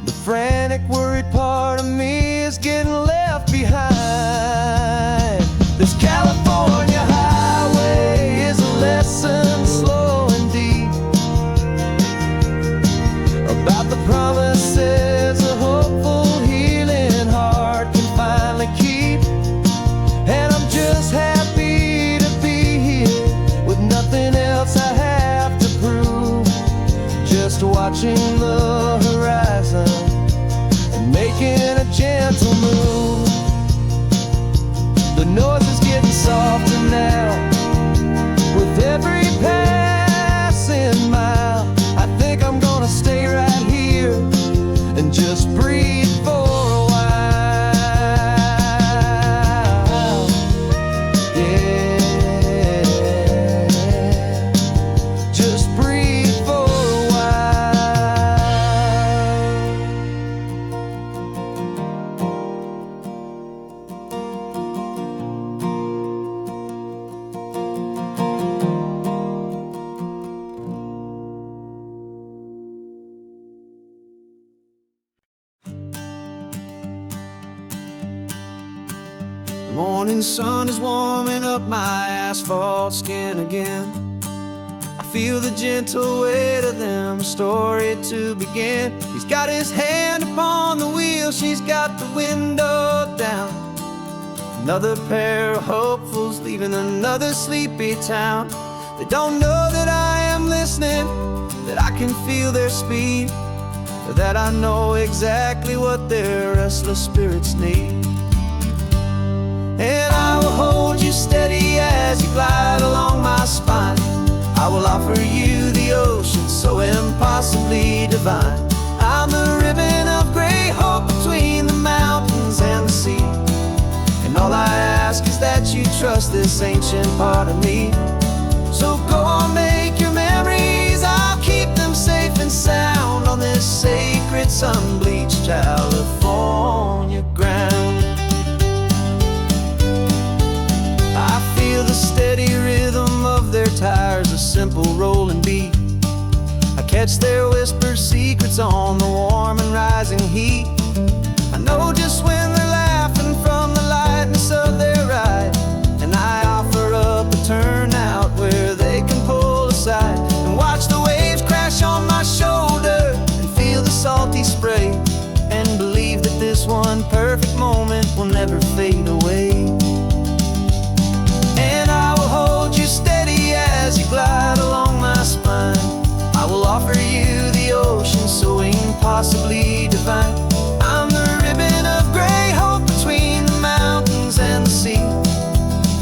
A: The frantic, worried part of me is getting left behind. This California highway is a lesson slow and deep about the promises a hopeful, healing heart can finally keep. And I'm just happy to be here with nothing else I have to prove, just watching the horizon and making a gentle move. The noise is getting softer now with every passing mile. I think I'm gonna stay right here and just breathe for a while. The morning sun is warming up my asphalt skin again. I feel the gentle weight of them, a story to begin. He's got his hand upon the wheel, she's got the window down. Another pair of hopefuls leaving another sleepy town. They don't know that I am listening, that I can feel their speed, or that I know exactly what their restless spirits need. And I will hold you steady as you glide along my spine. I will offer you the ocean so impossibly divine. I'm the ribbon of gray hope between the mountains and the sea. And all I ask is that you trust this ancient part of me. So go on, make your memories, I'll keep them safe and sound on this sacred sun-bleached California ground. I feel the steady rhythm of their tires, a simple rolling beat. I catch their whispered secrets on the warm and rising heat. I know just when they're laughing from the lightness of their ride, and I offer up a turnout where they can pull aside and watch the waves crash on my shoulder and feel the salty spray, and believe that this one perfect moment will never fade away. And I will hold you steady as you glide along my spine. I will offer you the ocean so impossibly divine. I'm the ribbon of gray hope between the mountains and the sea.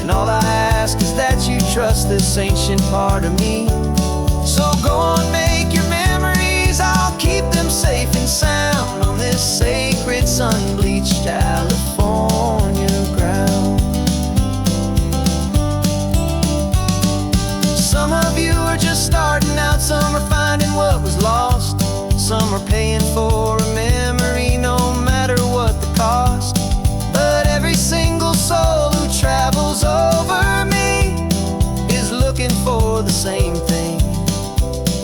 A: And all I ask is that you trust this ancient part of me. So go on, make your memories, I'll keep them safe and sound on this sacred sun-bleached California ground. Some of you are just starting out, some are finding what was lost, some are paying for a memory no matter what the cost. But every single soul who travels over me is looking for the same thing,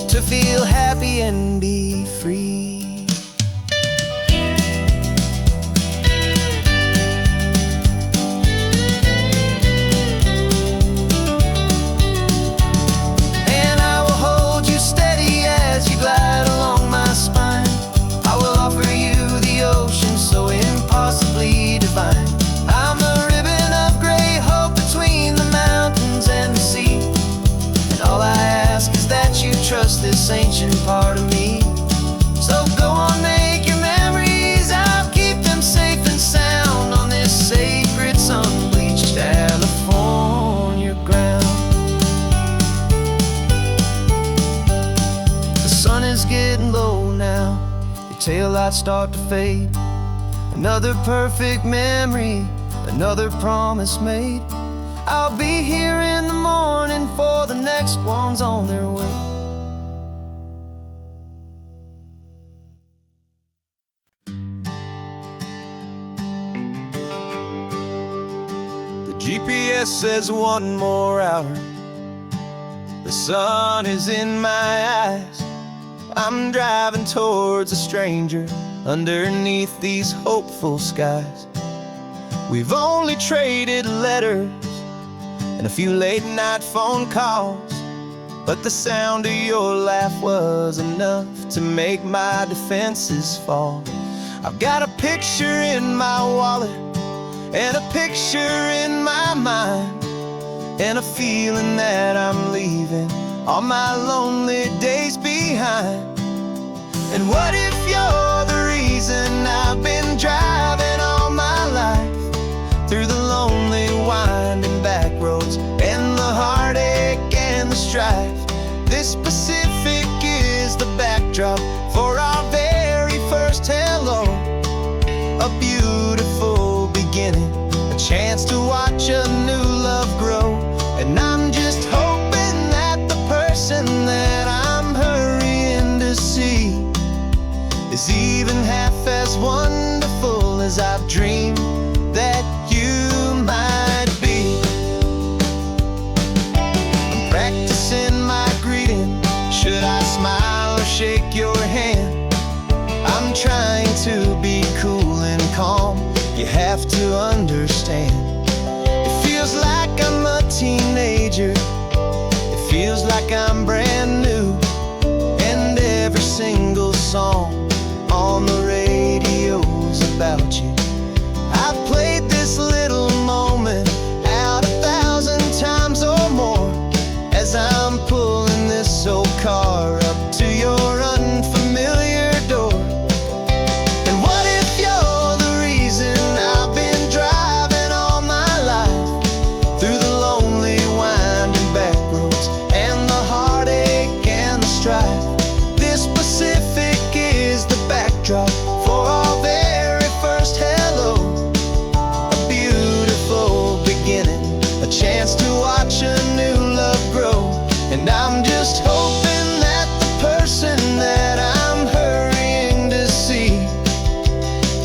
A: to feel happy and be free. I'm a ribbon of gray hope between the mountains and the sea. And all I ask is that you trust this ancient part of me. So go on, make your memories, I'll keep them safe and sound on this sacred sun-bleached California ground. The sun is getting low now, your taillights start to fade. Another perfect memory, another promise made. I'll be here in the morning for the next ones on their way. The GPS says one more hour. The sun is in my eyes. I'm driving towards a stranger underneath these hopeful skies. We've only traded letters and a few late night phone calls, but the sound of your laugh was enough to make my defenses fall. I've got a picture in my wallet and a picture in my mind, and a feeling that I'm leaving all my lonely days behind. And what if you're the reason I've been driving all my life, through the lonely winding back roads and the heartache and the strife? This Pacific is the backdrop for our very first hello, a beautiful beginning, a chance to watch a new love grow. And I'm just hoping that the person that I'm hurrying to see is even half as wonderful as I've dreamed that you might be. I'm practicing my greeting. Should I smile or shake your hand? I'm trying to be cool and calm. You have to understand. It feels like I'm a teenager. It feels like I'm brand new. And every single song on the radio's about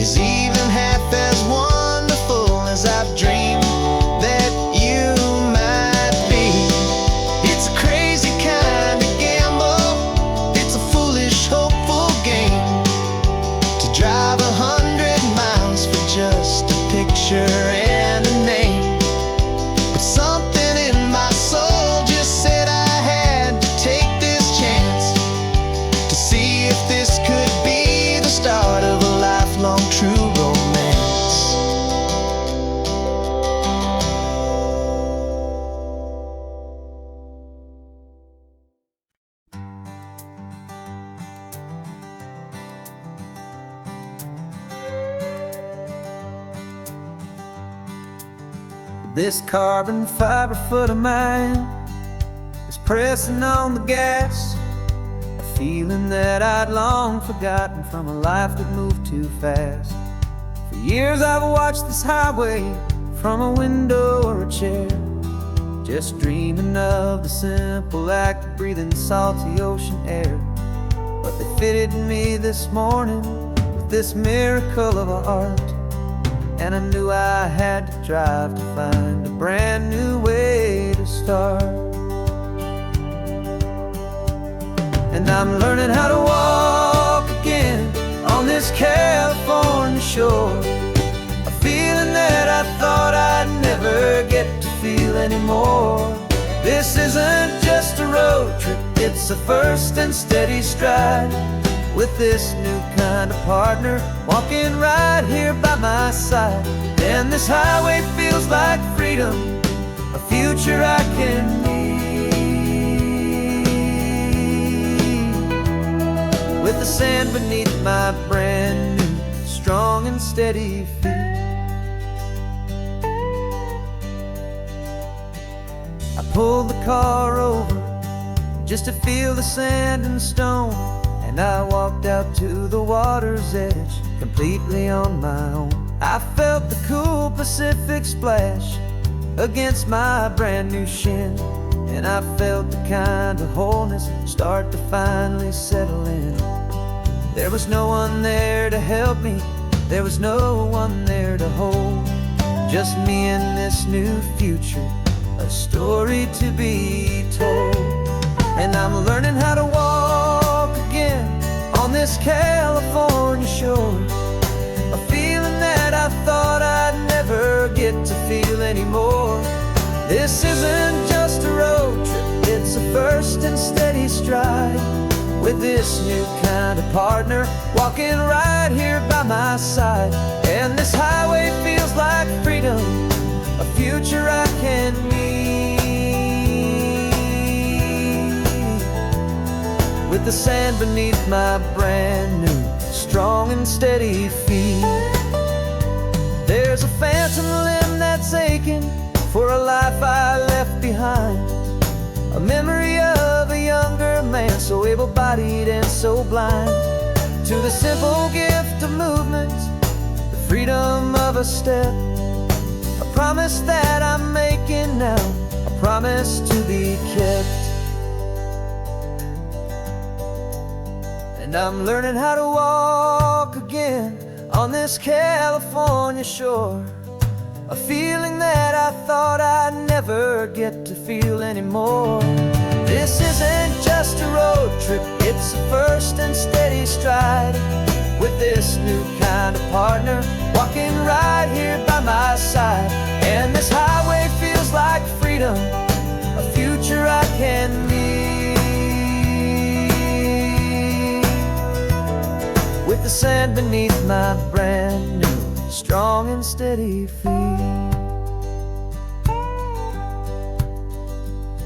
A: is even half as wonderful as I've dreamed that you might be. It's a crazy kind of gamble, it's a foolish, hopeful game, to drive 100 miles for just a picture and a name. But something in my soul just said I had to take this chance, to see if this could be the start of a lifelong true romance.
B: This carbon fiber foot of mine is pressing on the gas, a feeling that I'd long forgotten from a life that moved too fast. For years I've watched this highway from a window or a chair, just dreaming of the simple act of breathing salty ocean air. But they fitted me this morning with this miracle of art, and I knew I had to drive to find a brand new way to start. And I'm learning how to walk again on this California shore, a feeling that I thought I'd never get to feel anymore. This isn't just a road trip, it's a first and steady stride, with this new kind of partner walking right here by my side. And this highway feels like freedom, a future I can need, with the sand beneath my brand new strong and steady feet. I pulled the car over just to feel the sand and stone, and I walked out to the water's edge completely on my own. I felt the cool Pacific splash against my brand new shin, and I felt the kind of wholeness start to finally settle in. There was no one there to help me, there was no one there to hold, just me and this new future, a story to be told. And I'm learning how to walk again on this California shore, a feeling that I thought I'd never get to feel anymore. This isn't just a road trip, it's a first and steady stride, with this new kind of partner walking right here by my side. And this highway feels like freedom, a future I can need, with the sand beneath my brand new strong and steady feet. There's a phantom limb that's aching for a life I left behind, a memory of a younger man so able-bodied and so blind, to the simple gift of movement, the freedom of a step, a promise that I'm making now, a promise to be kept. And I'm learning how to walk again on this California shore, a feeling that I thought I'd never get to feel anymore. This isn't just a road trip, it's a first and steady stride, with this new kind of partner walking right here by my side. And this highway feels like freedom, a future I can need, with the sand beneath my brand new strong and steady feet.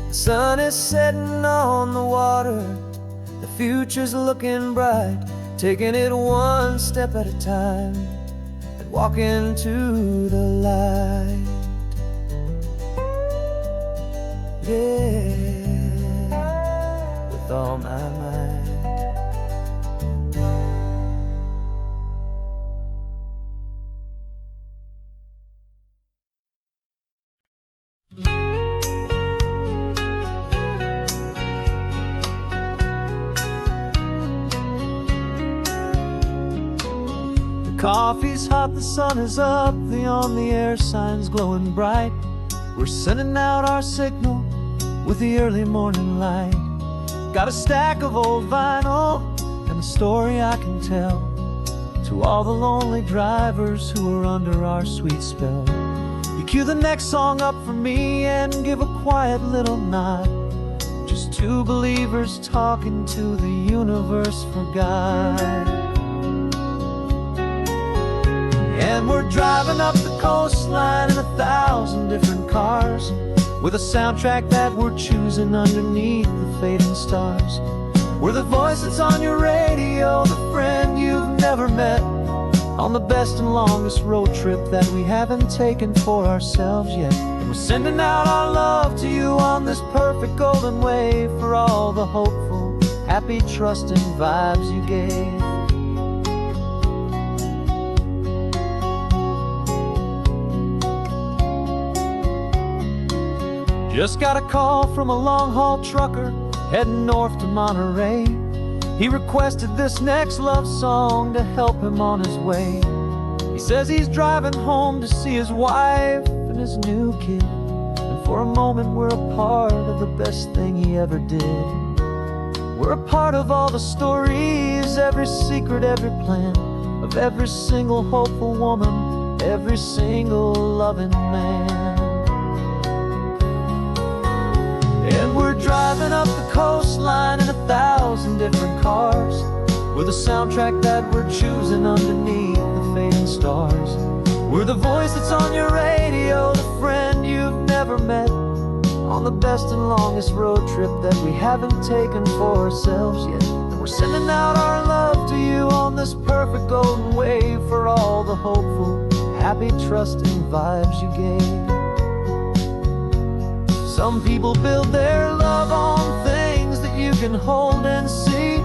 B: The sun is setting on the water, the future's looking bright, taking it one step at a time and walking to the light. Yeah, with all my might.
C: Coffee's hot, the sun is up, the on-the-air sign's glowing bright. We're sending out our signal with the early morning light. Got a stack of old vinyl and a story I can tell to all the lonely drivers who are under our sweet spell. You cue the next song up for me and give a quiet little nod. Just two believers talking to the universe for God. And we're driving up the coastline in 1,000 different cars, with a soundtrack that we're choosing underneath the fading stars. We're the voice that's on your radio, the friend you've never met, on the best and longest road trip that we haven't taken for ourselves yet. And we're sending out our love to you on this perfect golden wave, for all the hopeful, happy, trusting vibes you gave. Just got a call from a long-haul trucker heading north to Monterey. He requested this next love song to help him on his way. He says he's driving home to see his wife and his new kid, and for a moment we're a part of the best thing he ever did. We're a part of all the stories, every secret, every plan, of every single hopeful woman, every single loving man. And we're driving up the coastline in 1,000 different cars, with a soundtrack that we're choosing underneath the fading stars. We're the voice that's on your radio, the friend you've never met, on the best and longest road trip that we haven't taken for ourselves yet. And we're sending out our love to you on this perfect golden wave, for all the hopeful, happy, trusting vibes you gave. Some people build their love on things that you can hold and see,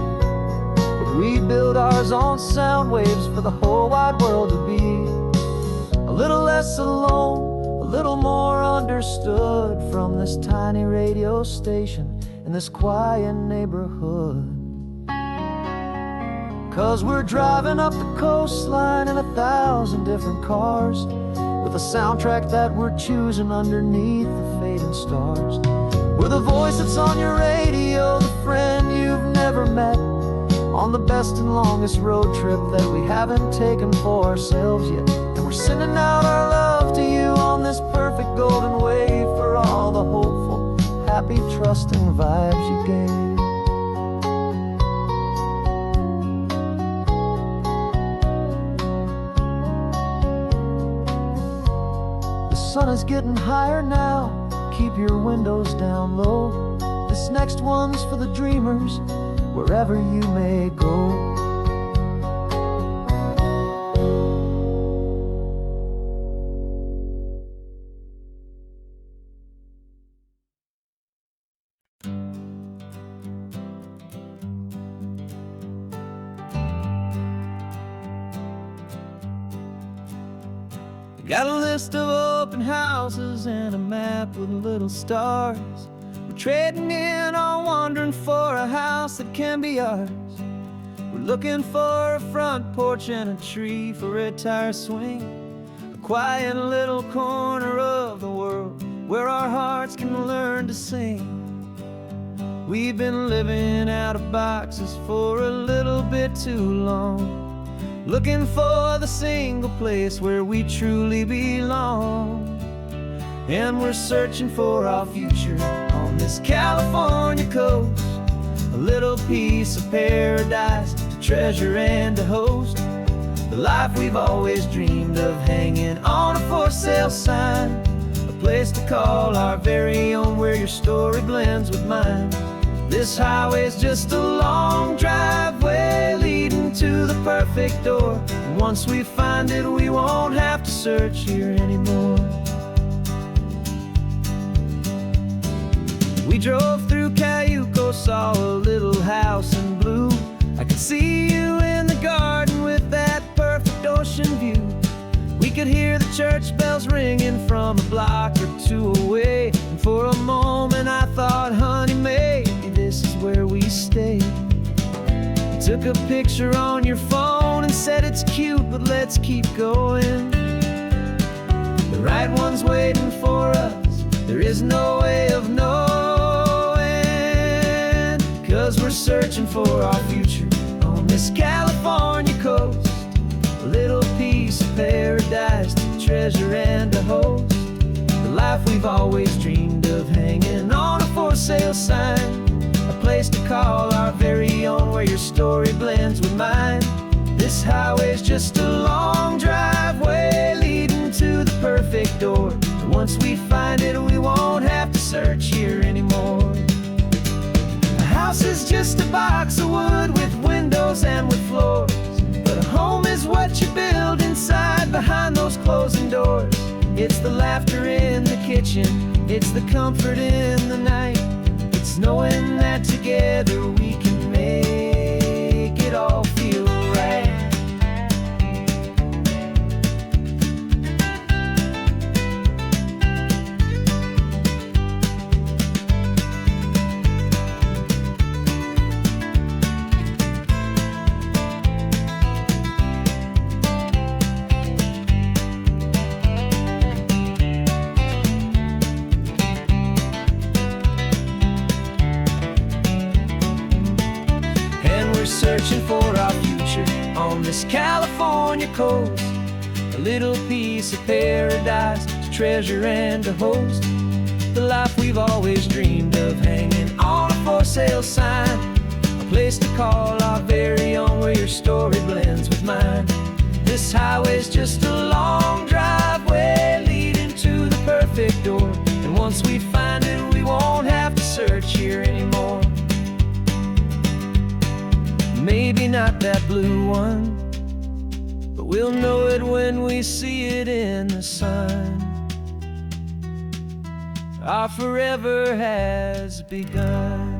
C: but we build ours on sound waves for the whole wide world to be a little less alone, a little more understood, from this tiny radio station in this quiet neighborhood. 'Cause we're driving up the coastline in 1,000 different cars, with a soundtrack that we're choosing underneath the fading stars. We're the voice that's on your radio, the friend you've never met, on the best and longest road trip that we haven't taken for ourselves yet. And we're sending out our love to you on this perfect golden wave, for all the hopeful, happy, trusting vibes you gave. The sun is getting higher now, keep your windows down low. This next one's for the dreamers, wherever you may go. Got a list of open houses and a map with little stars. We're trading in or wandering for a house that can be ours. We're looking for a front porch and a tree for a tire swing, a quiet little corner of the world where our hearts can learn to sing. We've been living out of boxes for a little bit too long, looking for the single place where we truly belong. And we're searching for our future on this California coast, a little piece of paradise to treasure and to host, the life we've always dreamed of, hanging on a for sale sign, a place to call our very own, where your story blends with mine. This highway's just a long driveway leading to the perfect door, and once we find it, we won't have to search here anymore. We drove through Cayuco, saw a little house in blue. I could see you in the garden with that perfect ocean view. We could hear the church bells ringing from a block or two away, and for a moment I thought, honey, maybe this is where we stay. You took a picture on your phone and said it's cute, but let's keep going. The right one's waiting for us, there is no way of knowing. 'Cause we're searching for our future on this California coast. A little piece of paradise to treasure and to host. The life we've always dreamed of, hanging on a for sale sign. A place to call our very own, where your story blends with mine. This highway's just a long driveway leading to the perfect door. And once we find it, we won't have to search here anymore. A house is just a box of wood with windows and with floors. But a home is what you build inside, behind those closing doors. It's the laughter in the kitchen, it's the comfort in the night. It's knowing that together we can make it all feel right. Searching for our future on this California coast. A little piece of paradise to treasure and to host. The life we've always dreamed of, hanging on a for sale sign. A place to call our very own, where your story blends with mine. This highway's just a long driveway leading to the perfect door. And once we find it, we won't have to search here anymore. Maybe not that blue one, but we'll know it when we see it in the sun. Our forever has begun.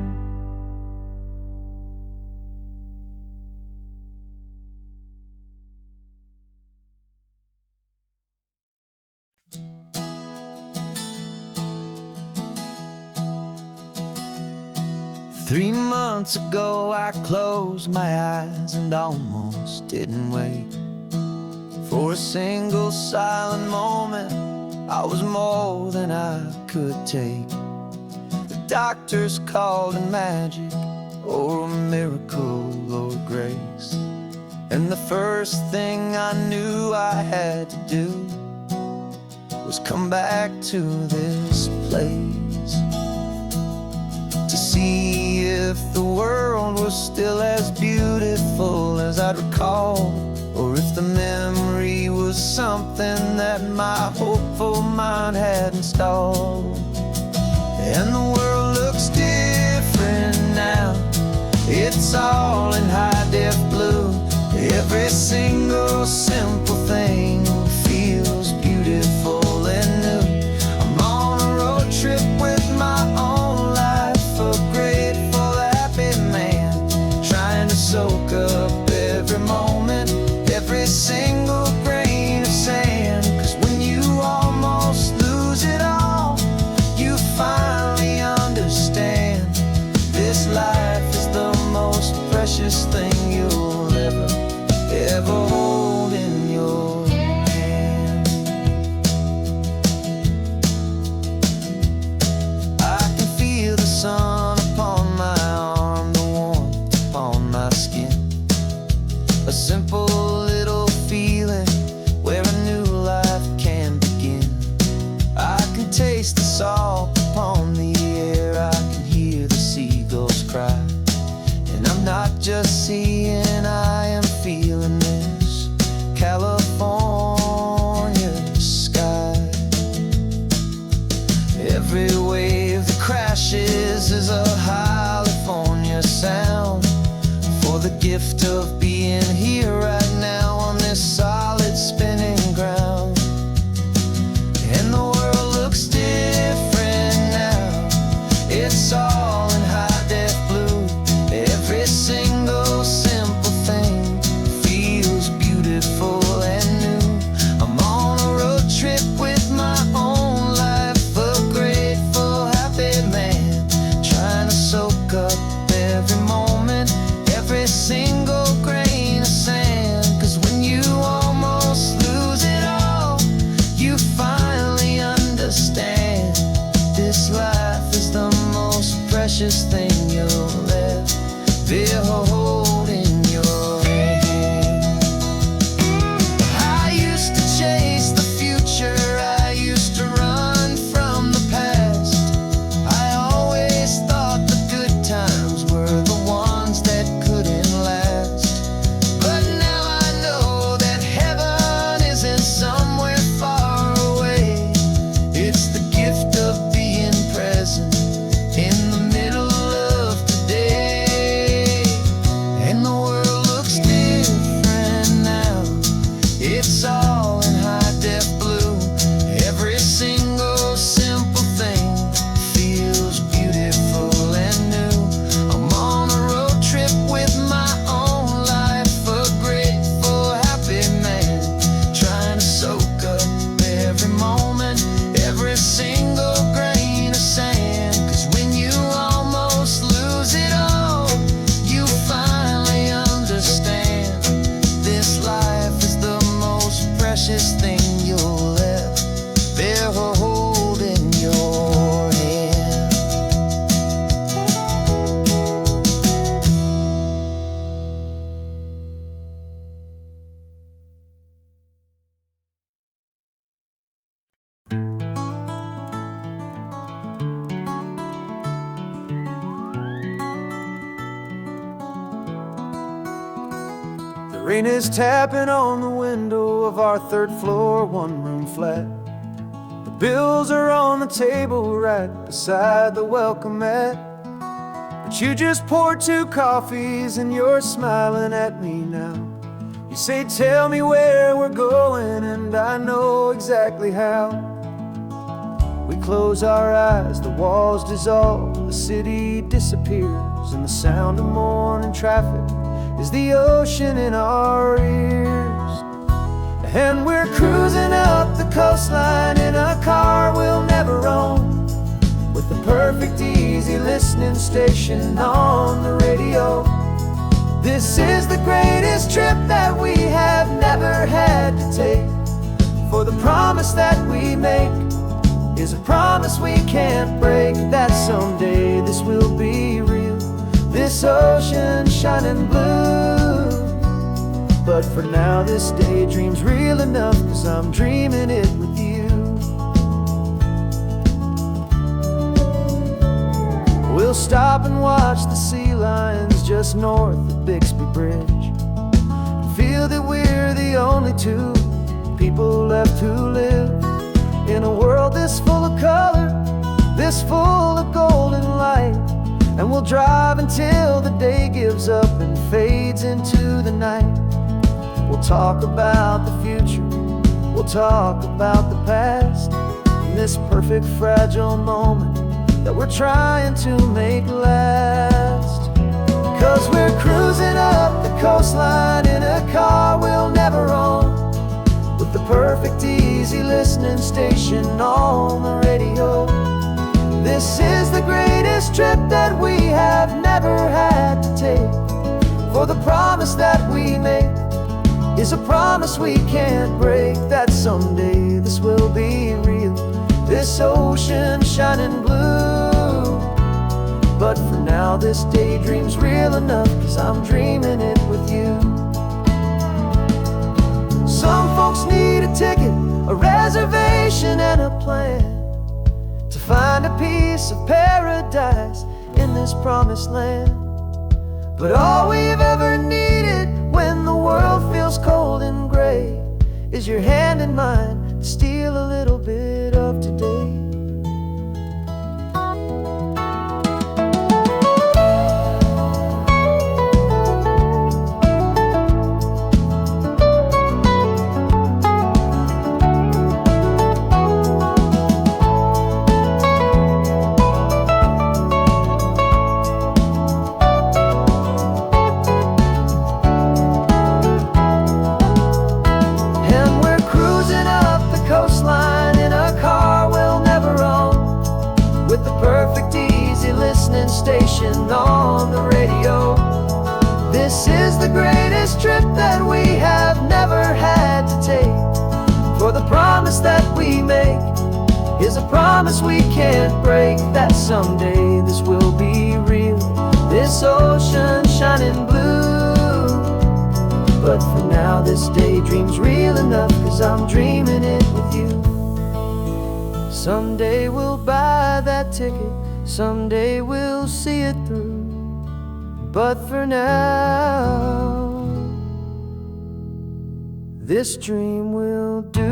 C: 3 months ago I closed my eyes and almost didn't wake. For a single silent moment, I was more than I could take. The doctors called it magic, or a miracle, or grace. And the first thing I knew I had to do was come back to this place, to see if the world was still as beautiful as I'd recall, or if the memory was something that my hopeful mind had installed. And the world looks different now, it's all in high-def blue. Every single simple thing feels beautiful and new. I'm on a road trip with my own life, a grateful, happy man, trying to soak up every moment, every single grain of sand. 'Cause when you almost lose it all, you finally understand this life is the most precious thing you'll ever hold in your
A: it's all in high def blue. Every single simple thing feels beautiful and new. I'm on a road trip with my own life, a grateful, happy man, trying to soak up every moment, every single grain of sand. 'Cause when you almost lose it all, you finally understand this life is the most precious thing you'll ever hold in your hand.
C: The rain is tapping on the window of our third floor, one-room flat. The bills are on the table right beside the welcome mat. But you just poured 2 coffees and you're smiling at me now. You say, tell me where we're going, and I know exactly how. We close our eyes, the walls dissolve, the city disappears, and the sound of morning traffic is the ocean in our ears. And we're cruising up the coastline in a car we'll never own, with the perfect easy listening station on the radio. This is the greatest trip that we have never had to take, for the promise that we make is a promise we can't break, that someday this will be real, this ocean shining blue. But for now this daydream's real enough, 'cause I'm dreaming it with you. We'll stop and watch the sea lions just north of Bixby Bridge, and feel that we're the only 2 people left who live in a world this full of color, this full of golden light. And we'll drive until the day gives up and fades into the night. We'll talk about the future, we'll talk about the past, in this perfect fragile moment that we're trying to make last. 'Cause we're cruising up the coastline in a car we'll never own, with the perfect easy listening station on the radio. This is the greatest trip that we have never had to take, for the promise that we make is a promise we can't break, that someday this will be real, this ocean shining blue. But for now this daydream's real enough, 'cause I'm dreaming it with you. Some folks need a ticket, a reservation and a plan, to find a piece of paradise in this promised land. But all we've ever needed when the world feels cold and gray is your hand in mine to steal a little bit of today. Station on the radio. This is the greatest trip that we have never had to take, for the promise that we make is a promise we can't break, that someday this will be real, this ocean shining blue. But for now this daydream's real enough, 'cause I'm dreaming it with you. Someday we'll buy that ticket, someday we'll see it through, but for now this dream will do.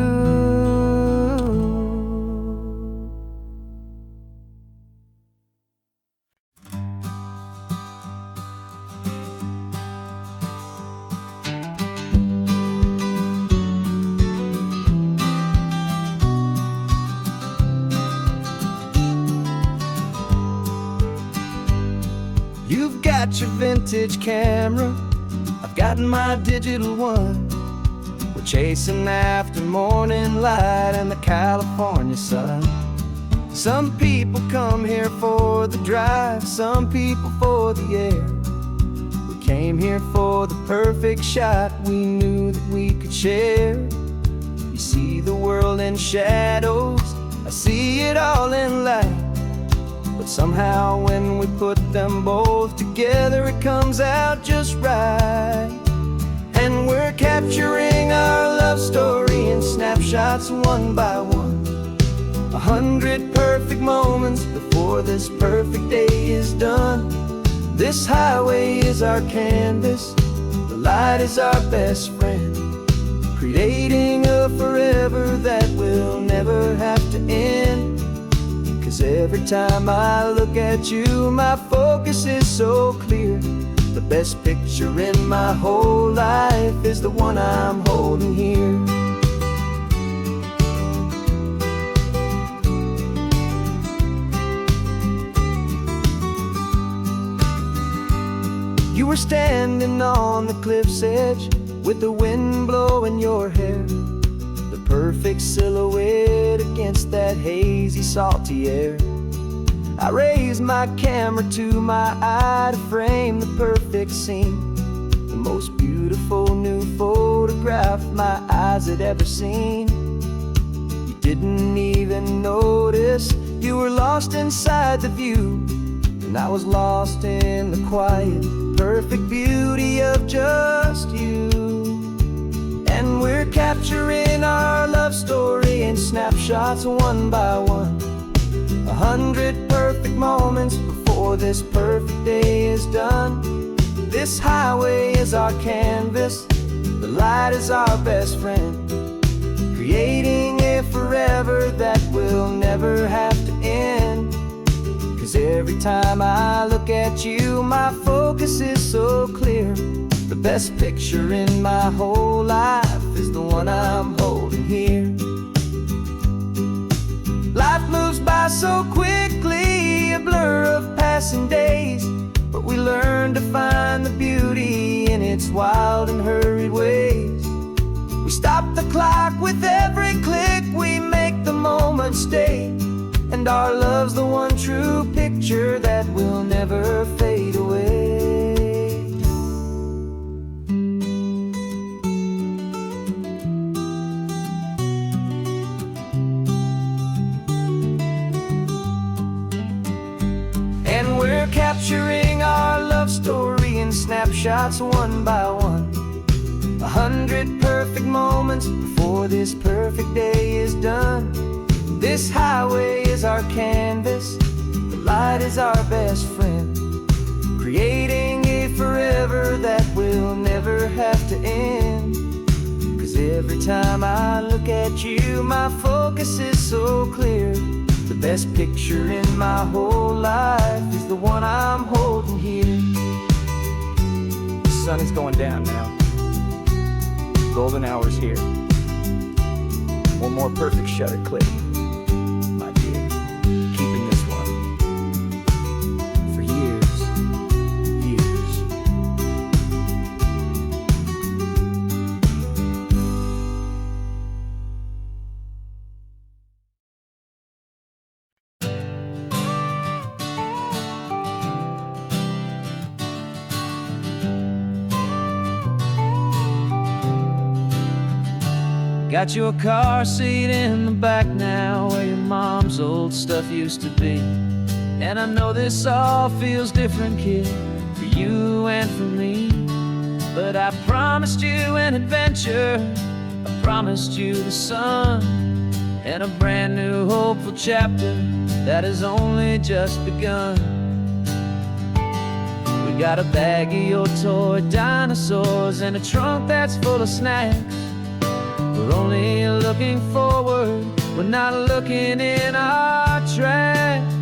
C: got your vintage camera, I've got my digital one. We're chasing after morning light and the California sun. Some people come here for the drive, some people for the air. We came here for the perfect shot we knew that we could share. You see the world in shadows, I see it all in light. But somehow when we put them both together, it comes out just right. And we're capturing our love story in snapshots one by one. 100 perfect moments before this perfect day is done. This highway is our canvas, the light is our best friend, creating a forever that will never have to end. 'Cause every time I look at you, my focus is so clear. The best picture in my whole life is the one I'm holding here. You were standing on the cliff's edge with the wind blowing your hair, the perfect silhouette against that hazy, salty air. I raised my camera to my eye to frame the perfect scene, the most beautiful new photograph my eyes had ever seen. You didn't even notice you were lost inside the view, and I was lost in the quiet, perfect beauty of just you. And we're capturing our love story in snapshots one by one. 100 perfect moments before this perfect day is done. This highway is our canvas, the light is our best friend, creating a forever that will never have to end. 'Cause every time I look at you, my focus is so clear. The best picture in my whole life is the one I'm holding here. Life moves by so quickly, a blur of passing days, but we learn to find the beauty in its wild and hurried ways. We stop the clock with every click, we make the moment stay, and our love's the one true picture that will never fade away. And we're capturing our love story in snapshots one by one. 100 perfect moments before this perfect day is done. This highway is our canvas, the light is our best friend, creating a forever that will never have to end. 'Cause every time I look at you, my focus is so clear. The best picture in my whole life is the one I'm holding here. The sun is going down now. Golden hour's here. One more perfect shutter click, my dear. Keeping this one for years, years. Got your car seat in the back now, where your mom's old stuff used to be. And I know this all feels different, kid, for you and for me. But I promised you an adventure, I promised you the sun, and a brand new hopeful chapter that has only just begun. We got a bag of your toy dinosaurs and a trunk that's full of snacks. We're only looking forward, we're not looking in our tracks.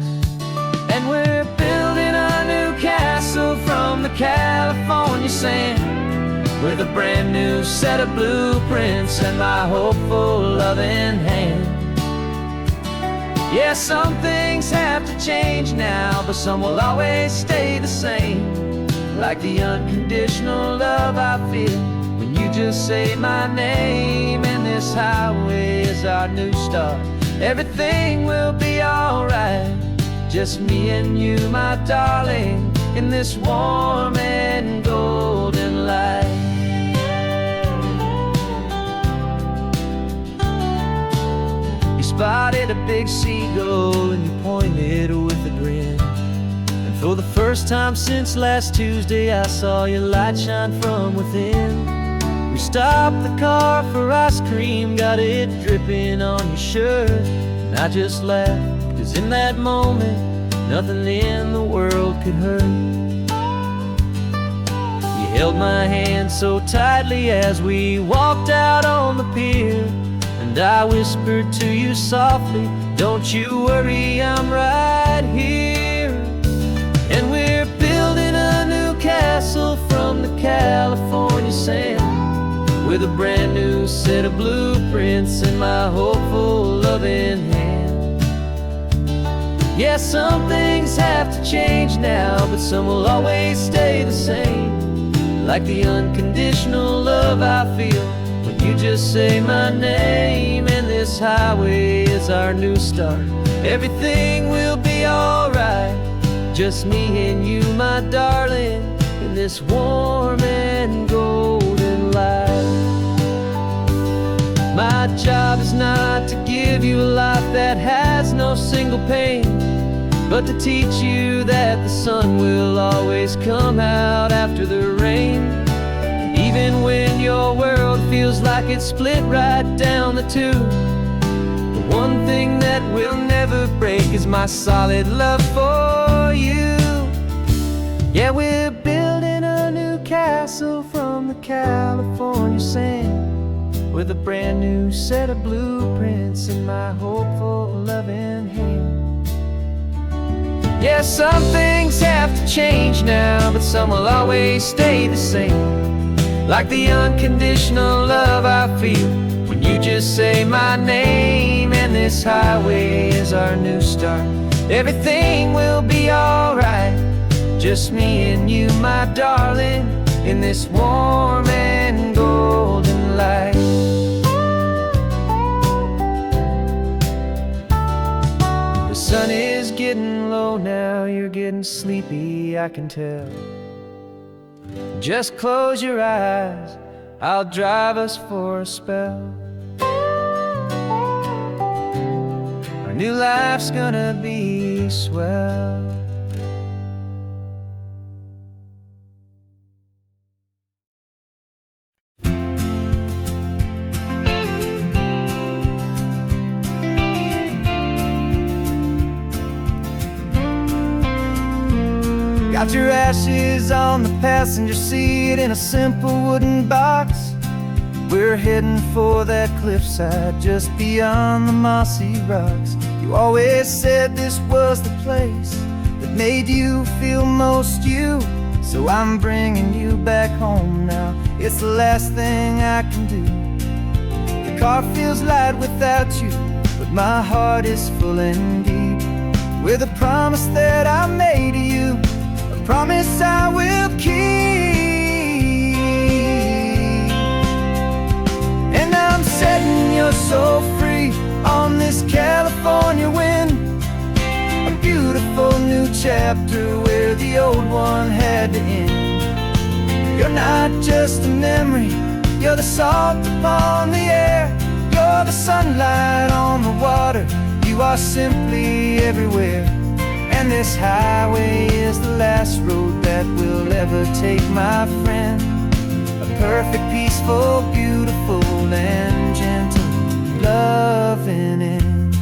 C: And we're building a new castle from the California sand, with a brand new set of blueprints and my hopeful loving hand. Yeah, some things have to change now, but some will always stay the same. like the unconditional love I feel when you just say my name. And this highway is our new start. Everything will be alright, just me and you, my darling, in this warm and golden light. You spotted a big seagull and you pointed with a grin. And for the first time since last Tuesday, I saw your light shine from within. We stopped the car for ice cream, got it dripping on your shirt. And I just laughed, 'cause in that moment, nothing in the world could hurt. You held my hand so tightly as we walked out on the pier. And I whispered to you softly, don't you worry, I'm right here. And we're building a new castle from the California sand, with a brand new set of blueprints in my hopeful, loving hand. Yeah, some things have to change now, but some will always stay the same, like the unconditional love I feel when you just say my name. And this highway is our new start. Everything will be alright, just me and you, my darling, in this warm and golden light. My job is not to give you a life that has no single pain, but to teach you that the sun will always come out after the rain. And even when your world feels like it's split right down the two, the one thing that will never break is my solid love for you. Yeah, we're building a new castle from the California sand, with a brand new set of blueprints in my hopeful, loving hand. Yeah, some things have to change now, but some will always stay the same, like the unconditional love I feel when you just say my name. And this highway is our new start. Everything will be alright, just me and you, my darling, in this warm and golden light. The sun is getting low now, you're getting sleepy, I can tell. Just close your eyes, I'll drive us for a spell. Our new life's gonna be swell. Got your ashes on the passenger seat in a simple wooden box. We're heading for that cliffside just beyond the mossy rocks. You always said this was the place that made you feel most you, so I'm bringing you back home now. It's the last thing I can do. The car feels light without you, but my heart is full and deep with a promise that I made to you, a promise I will keep. And I'm setting your soul free on this California wind, a beautiful new chapter where the old one had to end. You're not just a memory, you're the salt upon the air, you're the sunlight on the water, you are simply everywhere. And this highway is the last road that we'll ever take, my friend. A perfect, peaceful, beautiful, and gentle loving end.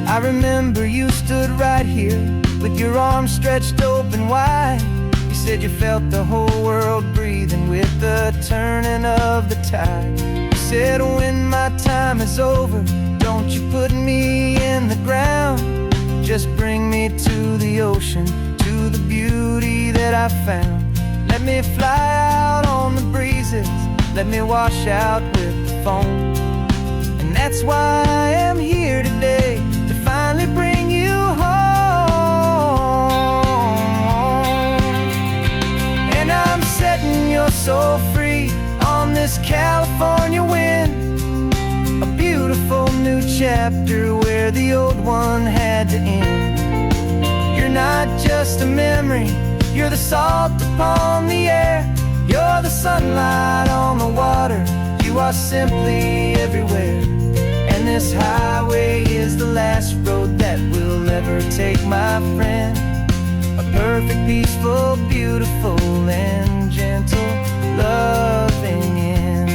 C: I remember you stood right here with your arms stretched open wide. You said you felt the whole world breathing with the turning of the tide. You said when my time is over, don't you put me in the ground, just bring me to the ocean, to the beauty that I found. Let me fly out on the breezes, let me wash out with the foam. that's why I am here today, to finally bring you home. And I'm setting your soul free on this California wind, a beautiful new chapter where the old one had to end. You're not just a memory, you're the salt upon the air, you're the sunlight on the water, you are simply everywhere. And this highway is the last road that we'll ever take, my friend. A perfect, peaceful, beautiful, and gentle, loving end.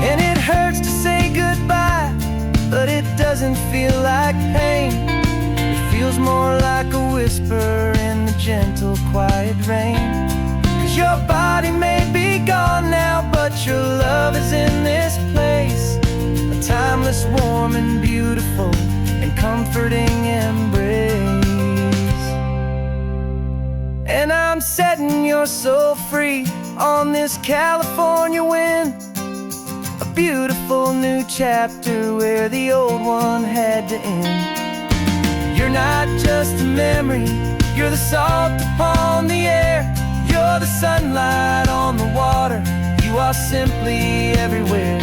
C: And it hurts to say goodbye, but it doesn't feel like pain. It feels more like a whisper in the gentle, quiet rain. 'Cause your body may be gone now, but your love is in this place, a timeless, warm, and beautiful, and comforting embrace. And I'm setting your soul free on this California wind, a beautiful new chapter where the old one had to end. You're not just a memory, you're the salt upon the air, you're the sunlight on the water, you are simply everywhere.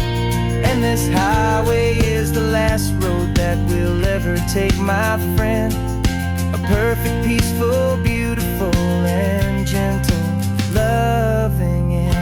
C: And this highway is the last road that we'll ever take, my friend. A perfect, peaceful, beautiful, and gentle, loving end.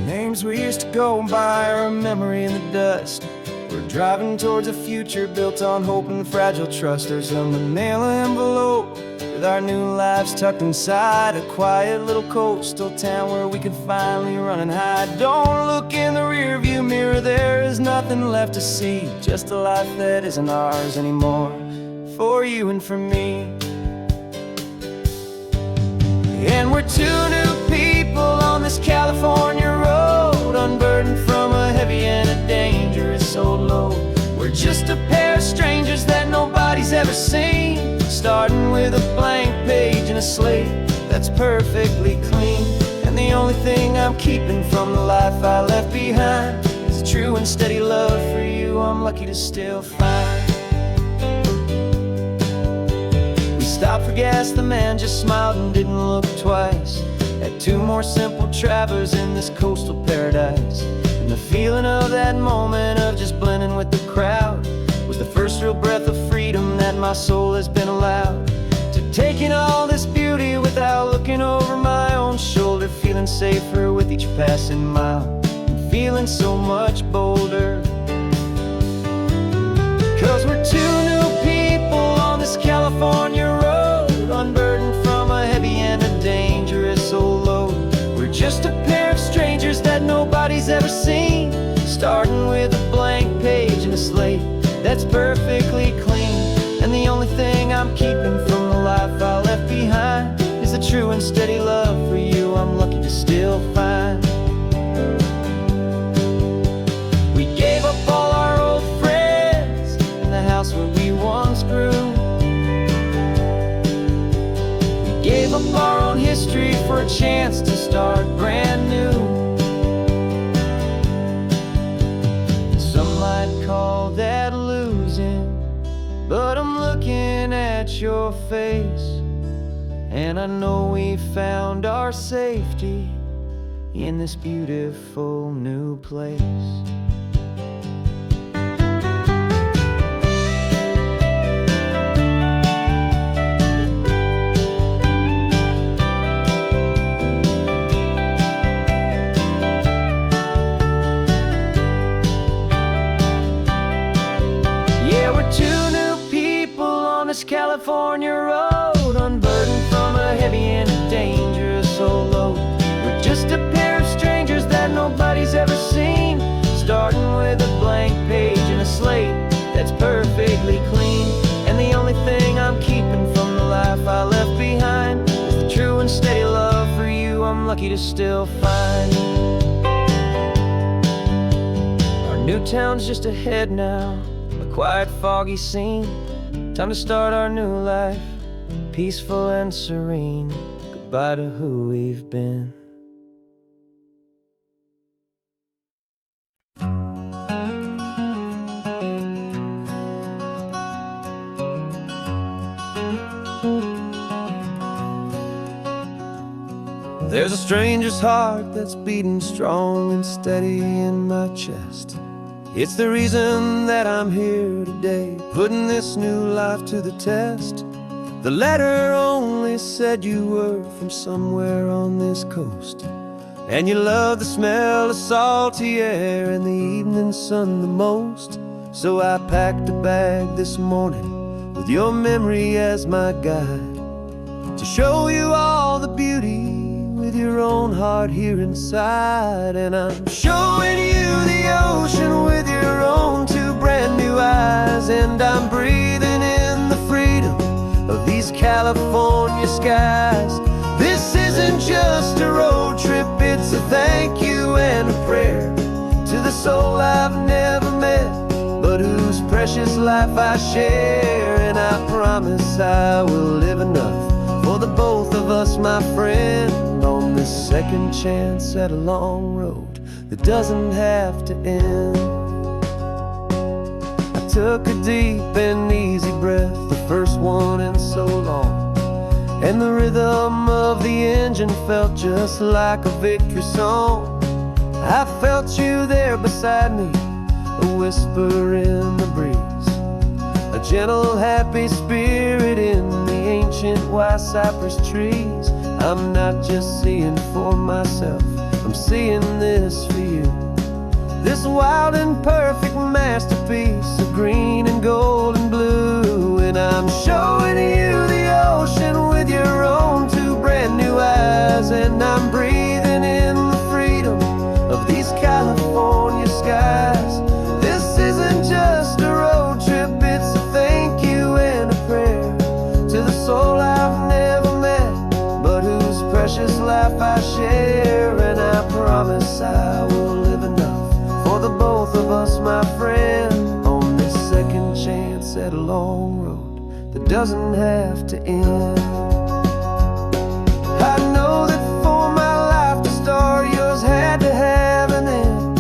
C: Names we used to go by are a memory in the dust. We're driving towards a future built on hope and fragile trust. There's a manila envelope with our new lives tucked inside, a quiet little coastal town where we can finally run and hide. Don't look in the rearview mirror, there is nothing left to see, just a life that isn't ours anymore, for you and for me. And we're two new people on this California road, unburdened from a heavy and a dangerous old load. We're just a pair of strangers that nobody's ever seen, starting with a blank page and a slate that's perfectly clean. And the only thing I'm keeping from the life I left behind is a true and steady love for you I'm lucky to still find. We stopped for gas, the man just smiled and didn't look twice. Had two more simple travelers in this coastal paradise. And the feeling of that moment of just blending with the crowd was the first real breath of freedom that my soul has been allowed to take in all this beauty without looking over my own shoulder, feeling safer with each passing mile, and feeling so much bolder. 'Cause we're two new people on this California road, unburdened from a heavy and a dangerous old load. We're just a pair of strangers that nobody's ever seen, starting with a blank page and a slate that's perfectly clean. And the only thing I'm keeping from the life I left behind is the true and steady love for you I'm lucky to still find. We gave up all our old friends and the house where we once grew. We gave up our own history for a chance to start brand new. Some might call that losing, but I'm looking at your face, and I know we found our safety in this beautiful new place. California road, unburdened from a heavy and a dangerous old load. We're just a pair of strangers that nobody's ever seen, starting lucky to still find you. Our new town's just ahead now, a quiet, foggy scene. Time to start our new life, peaceful and serene. Goodbye to who we've been. There's a stranger's heart that's beating strong and steady in my chest. It's the reason that I'm here today, putting this new life to the test. The letter only said you were from somewhere on this coast, and you love the smell of salty air and the evening sun the most. So I packed a bag this morning with your memory as my guide, to show you all the beauty with your own heart here inside. And I'm showing you the ocean with your own two brand new eyes, and I'm breathing in the freedom of these California skies. This isn't just a road trip, it's a thank you and a prayer to the soul I've never met, but whose precious life I share. And I promise I will live enough for the both of us, my friend, on this second chance at a long road that doesn't have to end. I took a deep and easy breath, the first one in so long, and the rhythm of the engine felt just like a victory song. I felt you there beside me, a whisper in the breeze, a gentle, happy spirit in the ancient white cypress trees. I'm not just seeing for myself, I'm seeing this for you. This wild and perfect masterpiece of green and gold and blue. And I'm showing you the ocean with your own two brand new eyes, and I'm breathing in the freedom of these California skies. This isn't just a road trip, it's a thank you and a prayer to the soul I've never met, but whose precious life I share. And I promise I will live enough for the both of us, my friend, on this second chance at a long road that doesn't have to end. I know that for my life to start, yours had to have an end.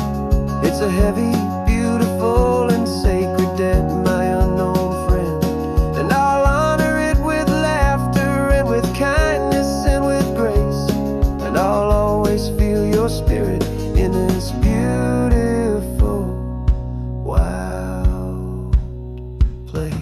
C: It's a heavy, beautiful, and sacred debt, my unknown friend, and I'll honor it with laughter and with kindness and with grace, and I'll always feel your spirit in this beautiful, wild place.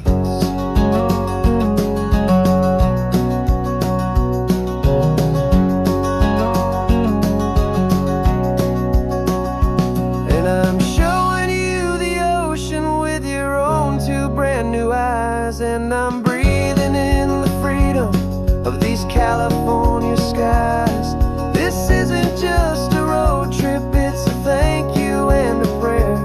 C: And I'm showing you the ocean with your own two brand new eyes, and I'm breathing in the freedom of these California skies. This isn't just a road trip, it's a thank you and a prayer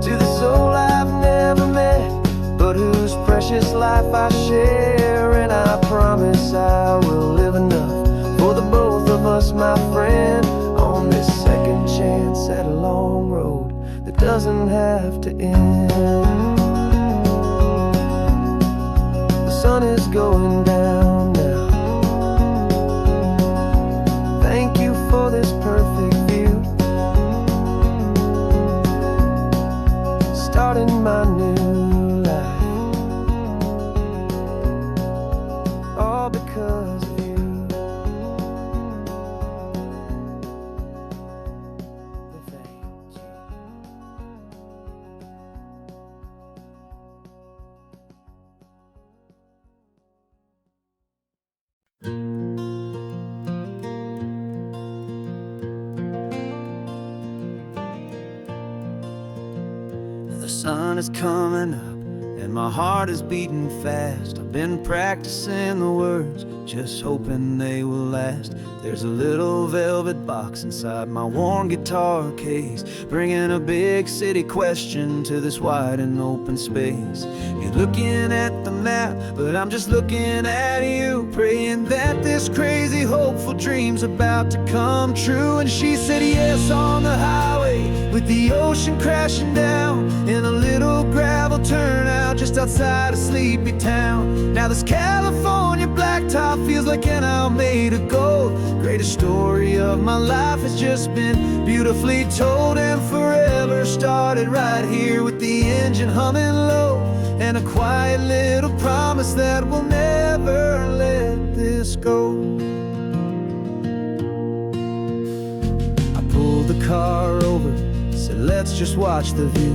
C: to the soul I've never met, but whose precious life I share. And I promise I will live enough for the both of us, my friend, on this second chance at a long road that doesn't have to end. The sun is going down now. Thank you for this perfect view, starting my new life, all because of you. Thank you. The sun is coming up and my heart is beating fast. I've been practicing the words just hoping they will last. There's a little velvet box inside my worn guitar case, bringing a big city question to this wide and open space. You're looking at the map, but I'm just looking at you, praying that this crazy hopeful dream's about to come true. And she said yes on the highway, with the ocean crashing down, in a little gravel turnout just outside a sleepy town. Now this California blacktop feels like an hour made of gold. Greatest story of my life has just been beautifully told, and forever started right here with the engine humming low, and a quiet little promise that we'll never let this go. I pulled the car over, said let's just watch the view.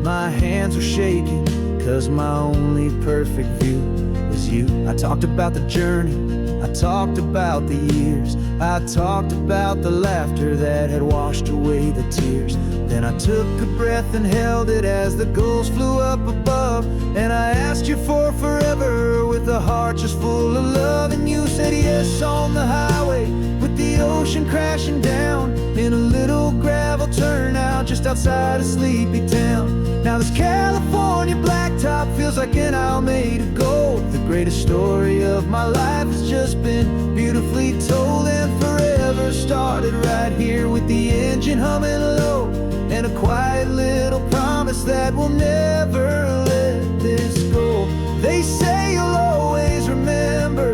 C: My hands were shaking, cause my only perfect view was you. I talked about the journey, I talked about the years, I talked about the laughter that had washed away the tears. Then I took a breath and held it as the gulls flew up above, and I asked you for forever with a heart just full of love. And you said yes on the highway, with the ocean crashing down, in a little gravel turnout just outside a sleepy town. Now this California blacktop feels like an hour made of gold. The greatest story of my life has just been beautifully told, and forever started right here with the engine humming low, and a quiet little promise that we'll never let this go. They say you'll always remember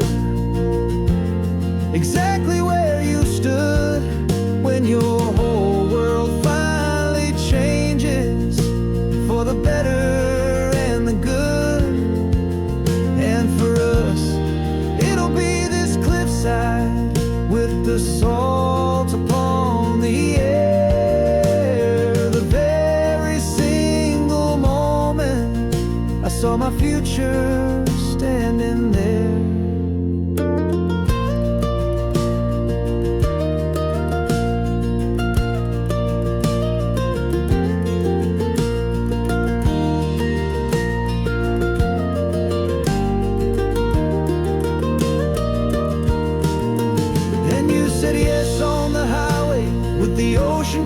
C: exactly where you stood when your whole world finally changes for the better and the good. And for us, it'll be this cliffside with the salt upon the air. The very single moment I saw my future standing there.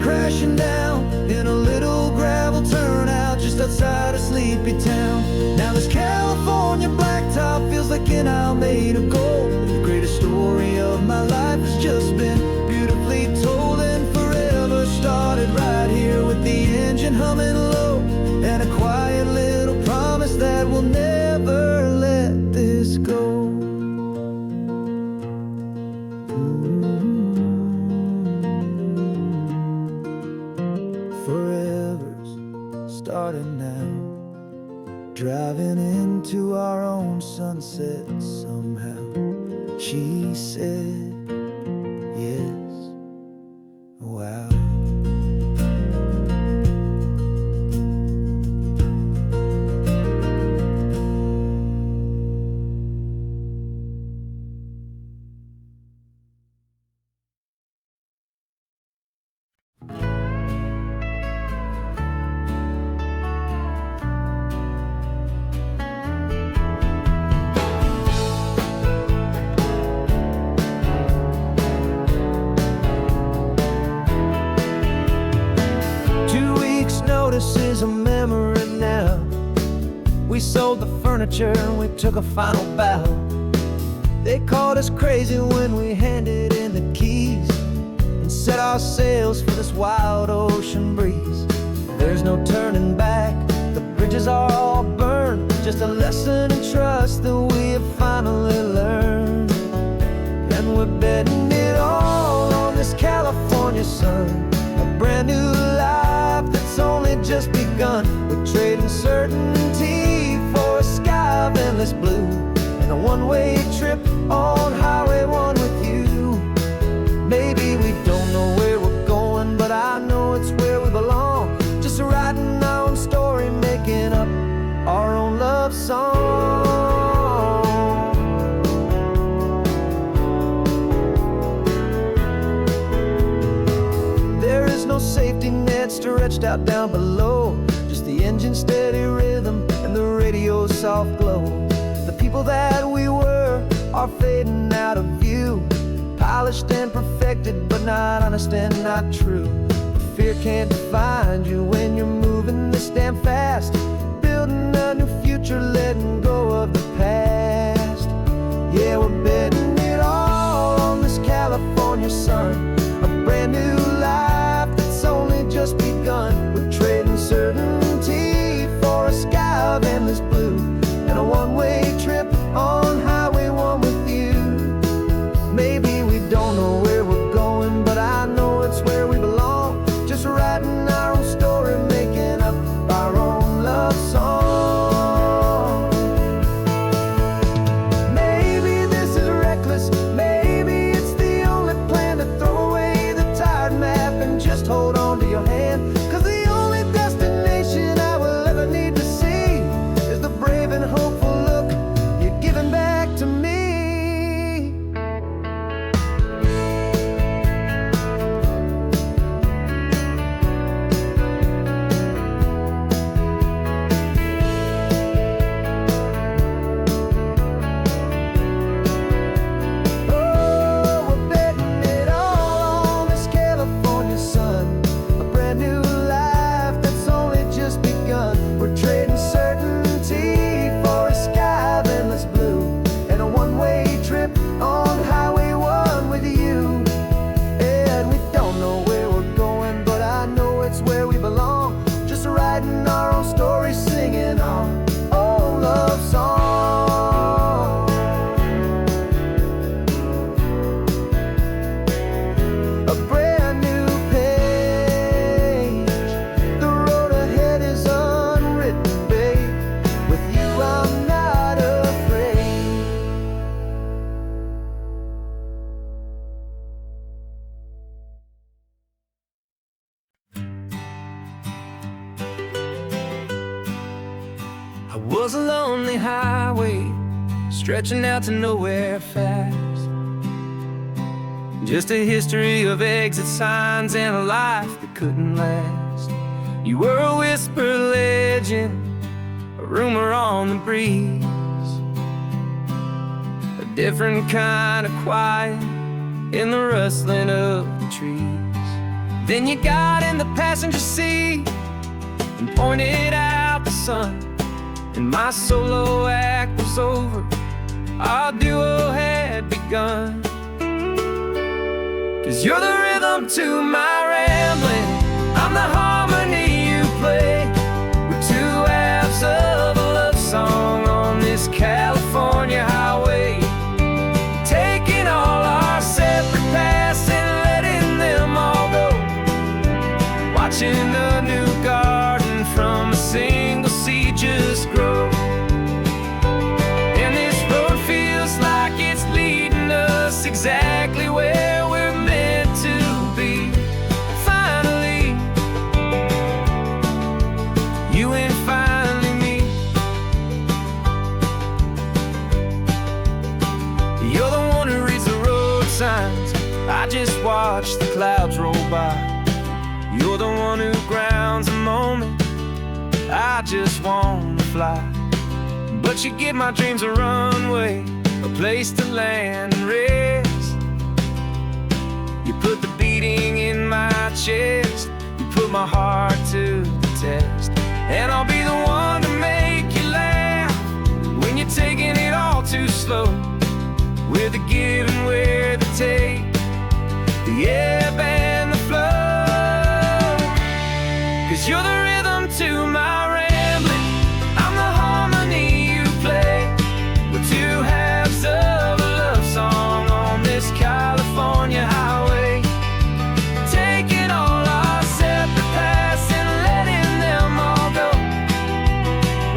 C: Crashing down in a little gravel turnout just outside a sleepy town. Now this California blacktop feels like an hour made of gold. The greatest story of my life has just been beautifully told, and forever started right here with the engine humming low, and a quiet little promise that we'll never let this go. Starting now, driving into our own sunset somehow. She said yes. Wow. This is a memory now. We sold the furniture and we took a final bow. They called us crazy when we handed in the keys and set our sails for this wild ocean breeze. There's no turning back, the bridges are all burned, just a lesson in trust that we have finally learned. And we're betting it all on this California sun, a brand new life that's only just begun. We're trading certainty for a sky of endless blue, and a one-way trip on Highway 1 with you. Maybe we don't know where we're going, but I know it's where we belong. Just writing our own story, making up our own love song. There is no safety net stretched out down below, just the engine's steady rhythm and the radio's soft glow. The people that we were are fading out of view. Polished and perfected, but not honest and not true. Fear can't define you when you're moving this damn fast. Building a new future, letting go of the past. Yeah, we're betting it all on this California sun. A brand new life that's only just begun. We're trading certainty for a sky of endless blue, and a one-way trip on Highway 1 with you. Maybe we don't know where we're going, but I know it's where we belong. Just writing our own story, making up our own love song. Maybe this is reckless, maybe it's the only plan to throw away the tired map and just hold on to your hand. 'Cause the only destination I will ever need to see is the brave and hopeful look you're giving back to me.
A: Was a lonely highway stretching out to nowhere fast. Just a history of exit signs and a life that couldn't last. You were a whisper legend, a rumor on the breeze, a different kind of quiet in the rustling of the trees. Then you got in the passenger seat and pointed out the sun, and my solo act was over, our duo had begun. 'Cause you're the rhythm to my rambling, I'm the harmony you play. We're two halves of a love song on this California highway, taking all our separate paths and letting them all go. Watching a new garden from a single seed just grow. And this road feels like it's leading us exactly where we're meant to be. Finally, you and finally me. You're the one who reads the road signs, I just watch the clouds roll by. You're the one who grounds the moment, I just wanna fly. But you give my dreams a runway, a place to land and rest. You put the beating in my chest, you put my heart to the test. And I'll be the one to make you laugh when you're taking it all too slow. We're the give and we're the take, the ebb and the flow. 'Cause you're the rhythm to my rambling, I'm the harmony you play. We're two halves of a love song on this California highway, taking all our separate paths and letting them all go.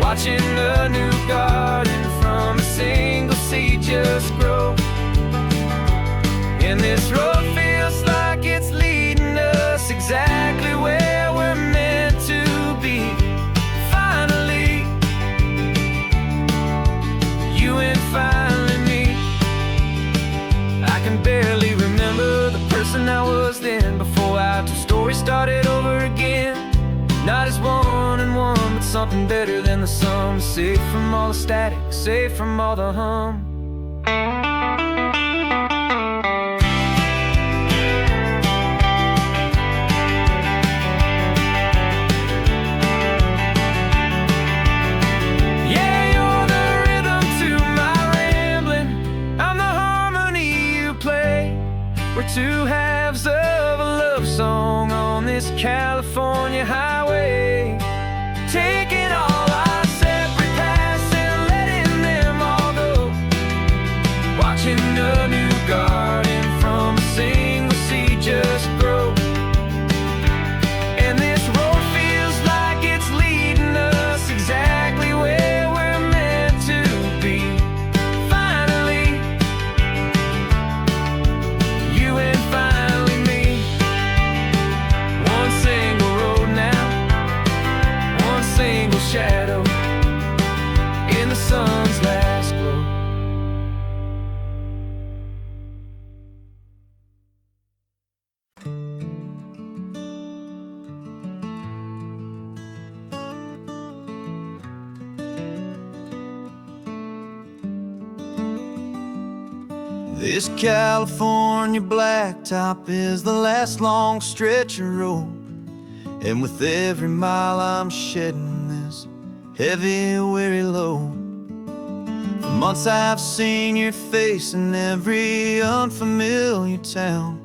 A: Watching a new garden from a single seed just grow. And this road feels like it's leading us exactly where we're meant to be. Finally, you and finally me. I can barely remember the person I was then, before our two stories started over again. Not as one and one, but something better than the sum. Safe from all the static, safe from all the hum.
C: love song on this California highway, taking all our separate paths and letting them all go, watching a new garden from a single seed just grow. And this road feels like it's leading us exactly where we're meant to be. Finally, you and finally me. One single road now, one single shadow in the sun's last glow.
A: This California blacktop is the last long stretch of road, and with every mile I'm shedding this heavy, weary load. For months I've seen your face in every unfamiliar town,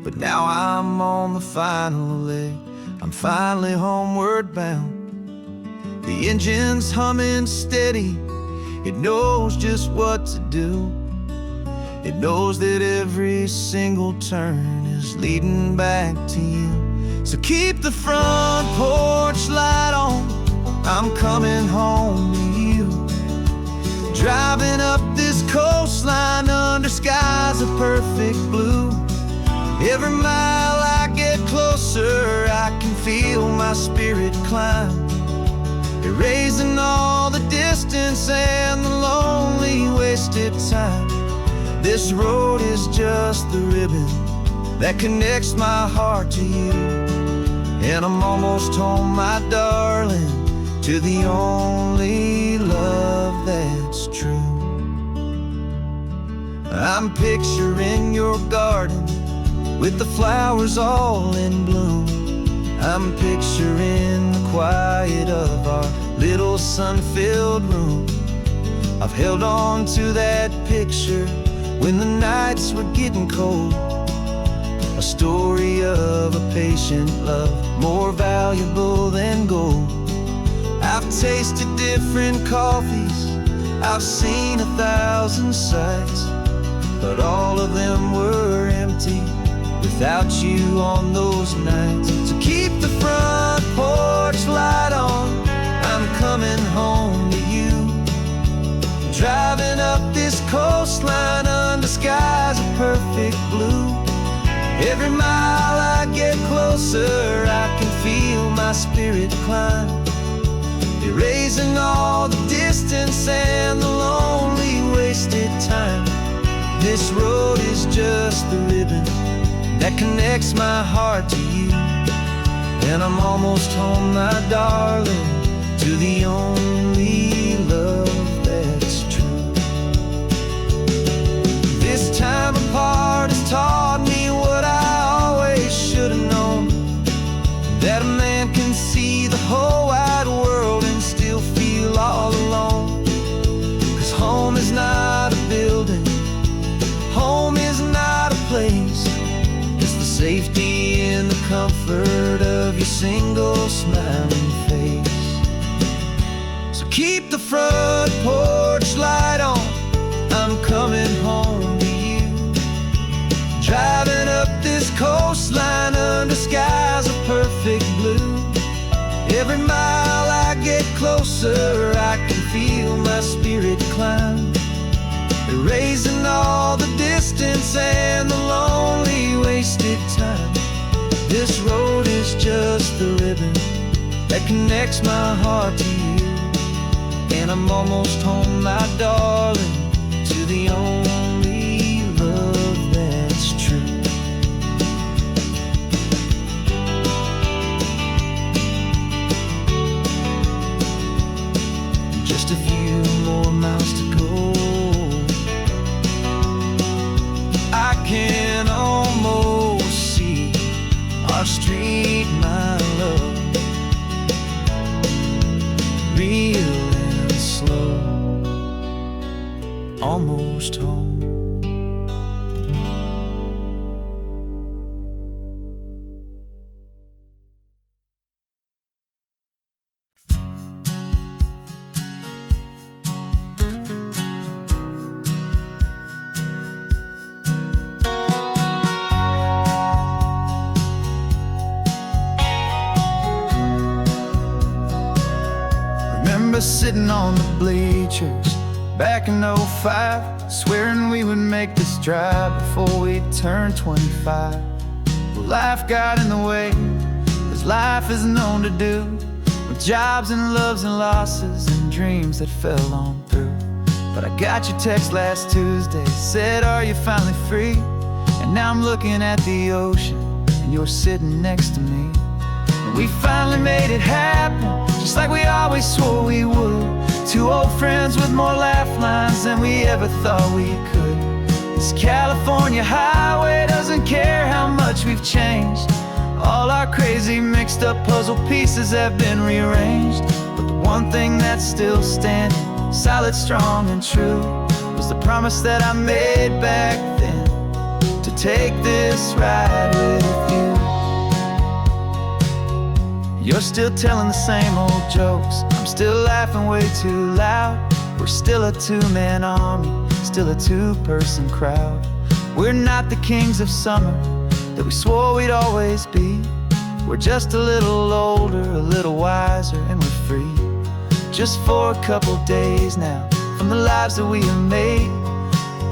A: but now I'm on the final leg, I'm finally homeward bound. The engine's humming steady, it knows just what to do. It knows that every single turn is leading back to you. So keep the front porch light on, I'm coming home to you. Driving up this coastline under skies of perfect blue. Every mile I get closer, I can feel my spirit climb, erasing all the distance and the lonely wasted time. This road is just the ribbon that connects my heart to you, and I'm almost home, my darling, to the only love that's true. I'm picturing your garden with the flowers all in bloom. I'm picturing the quiet of our little sun-filled room. I've held on to that picture when the nights were getting cold, a story of a patient love, more valuable than gold. I've tasted different coffees, I've seen 1,000 sights, but all of them were empty without you on those nights. So keep the front porch light on, I'm coming home to you. Driving up this coastline under skies of perfect blue. Every mile I get closer, I can feel my spirit climb, erasing all the distance and the lonely wasted time. This road is just the ribbon that connects my heart to you, and I'm almost home, my darling, to the only love that's true. This time apart has taught me what I always should have known, that a man can see the whole wide world and still feel all alone. 'Cause home is not a building, home is not a place, it's the safety and the comfort of your single smiling face. So keep the front porch light on, I'm coming home to you. Driving up this coastline under skies of perfect blue. Every mile I get closer, I can feel my spirit climb, erasing all the distance and the lonely wasted time. This road is just the ribbon that connects my heart to you, and I'm almost home, my darling, to the only love that's true. Just a few more miles to go, I can almost see our street, my love, real and slow, almost home.
C: us sitting on the bleachers back in '05, swearing we would make this drive before we turned 25. Well, life got in the way, as life is known to do, with jobs and loves and losses and dreams that fell on through. But I got your text last Tuesday, said, are you finally free? And now I'm looking at the ocean, and you're sitting next to me. And we finally made it happen, just like we always swore we would. Two old friends with more laugh lines than we ever thought we could. This California highway doesn't care how much we've changed. All our crazy mixed up puzzle pieces have been rearranged. But the one thing that's still standing, solid, strong, and true, was the promise that I made back then, to take this ride with you. You're still telling the same old jokes, I'm still laughing way too loud. We're still a two-man army, still a two-person crowd. We're not the kings of summer that we swore we'd always be. We're just a little older, a little wiser, and we're free. Just for a couple days now, from the lives that we have made,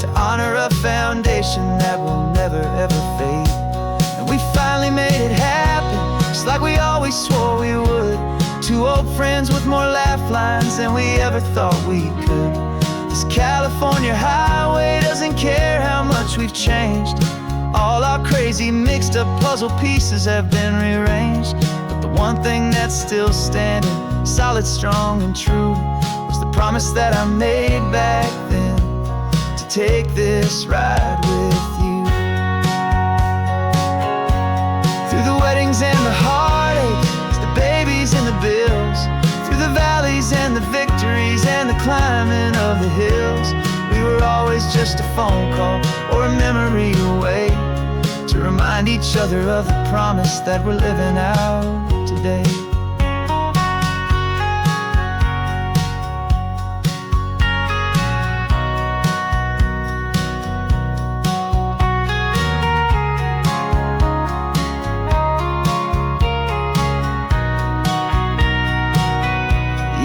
C: to honor a foundation that will never ever fade. And we finally made it happen, just like we always swore we would. Two old friends with more laugh lines than we ever thought we could. This California highway doesn't care how much we've changed. All our crazy mixed up puzzle pieces have been rearranged. But the one thing that's still standing, solid, strong, and true, was the promise that I made back then, to take this ride with you. Through the weddings and the heartaches, the babies and the bills, through the valleys and the victories and the climbing of the hills, we were always just a phone call or a memory away, to remind each other of the promise that we're living out today.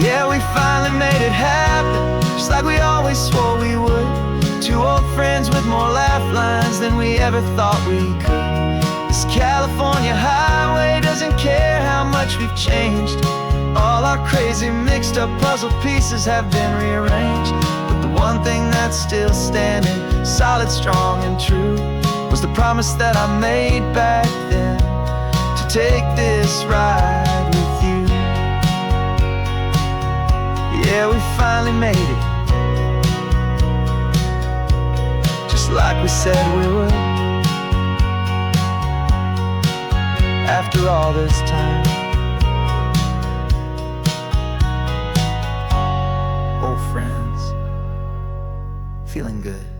C: Yeah, we finally made it happen, just like we always swore we would. Two old friends with more laugh lines than we ever thought we could. This California highway doesn't care how much we've changed. All our crazy mixed up puzzle pieces have been rearranged. But the one thing that's still standing, solid, strong, and true, was the promise that I made back then, to take this ride with you. Yeah, we finally made it, just like we said we would. After all this time, old friends, feeling good.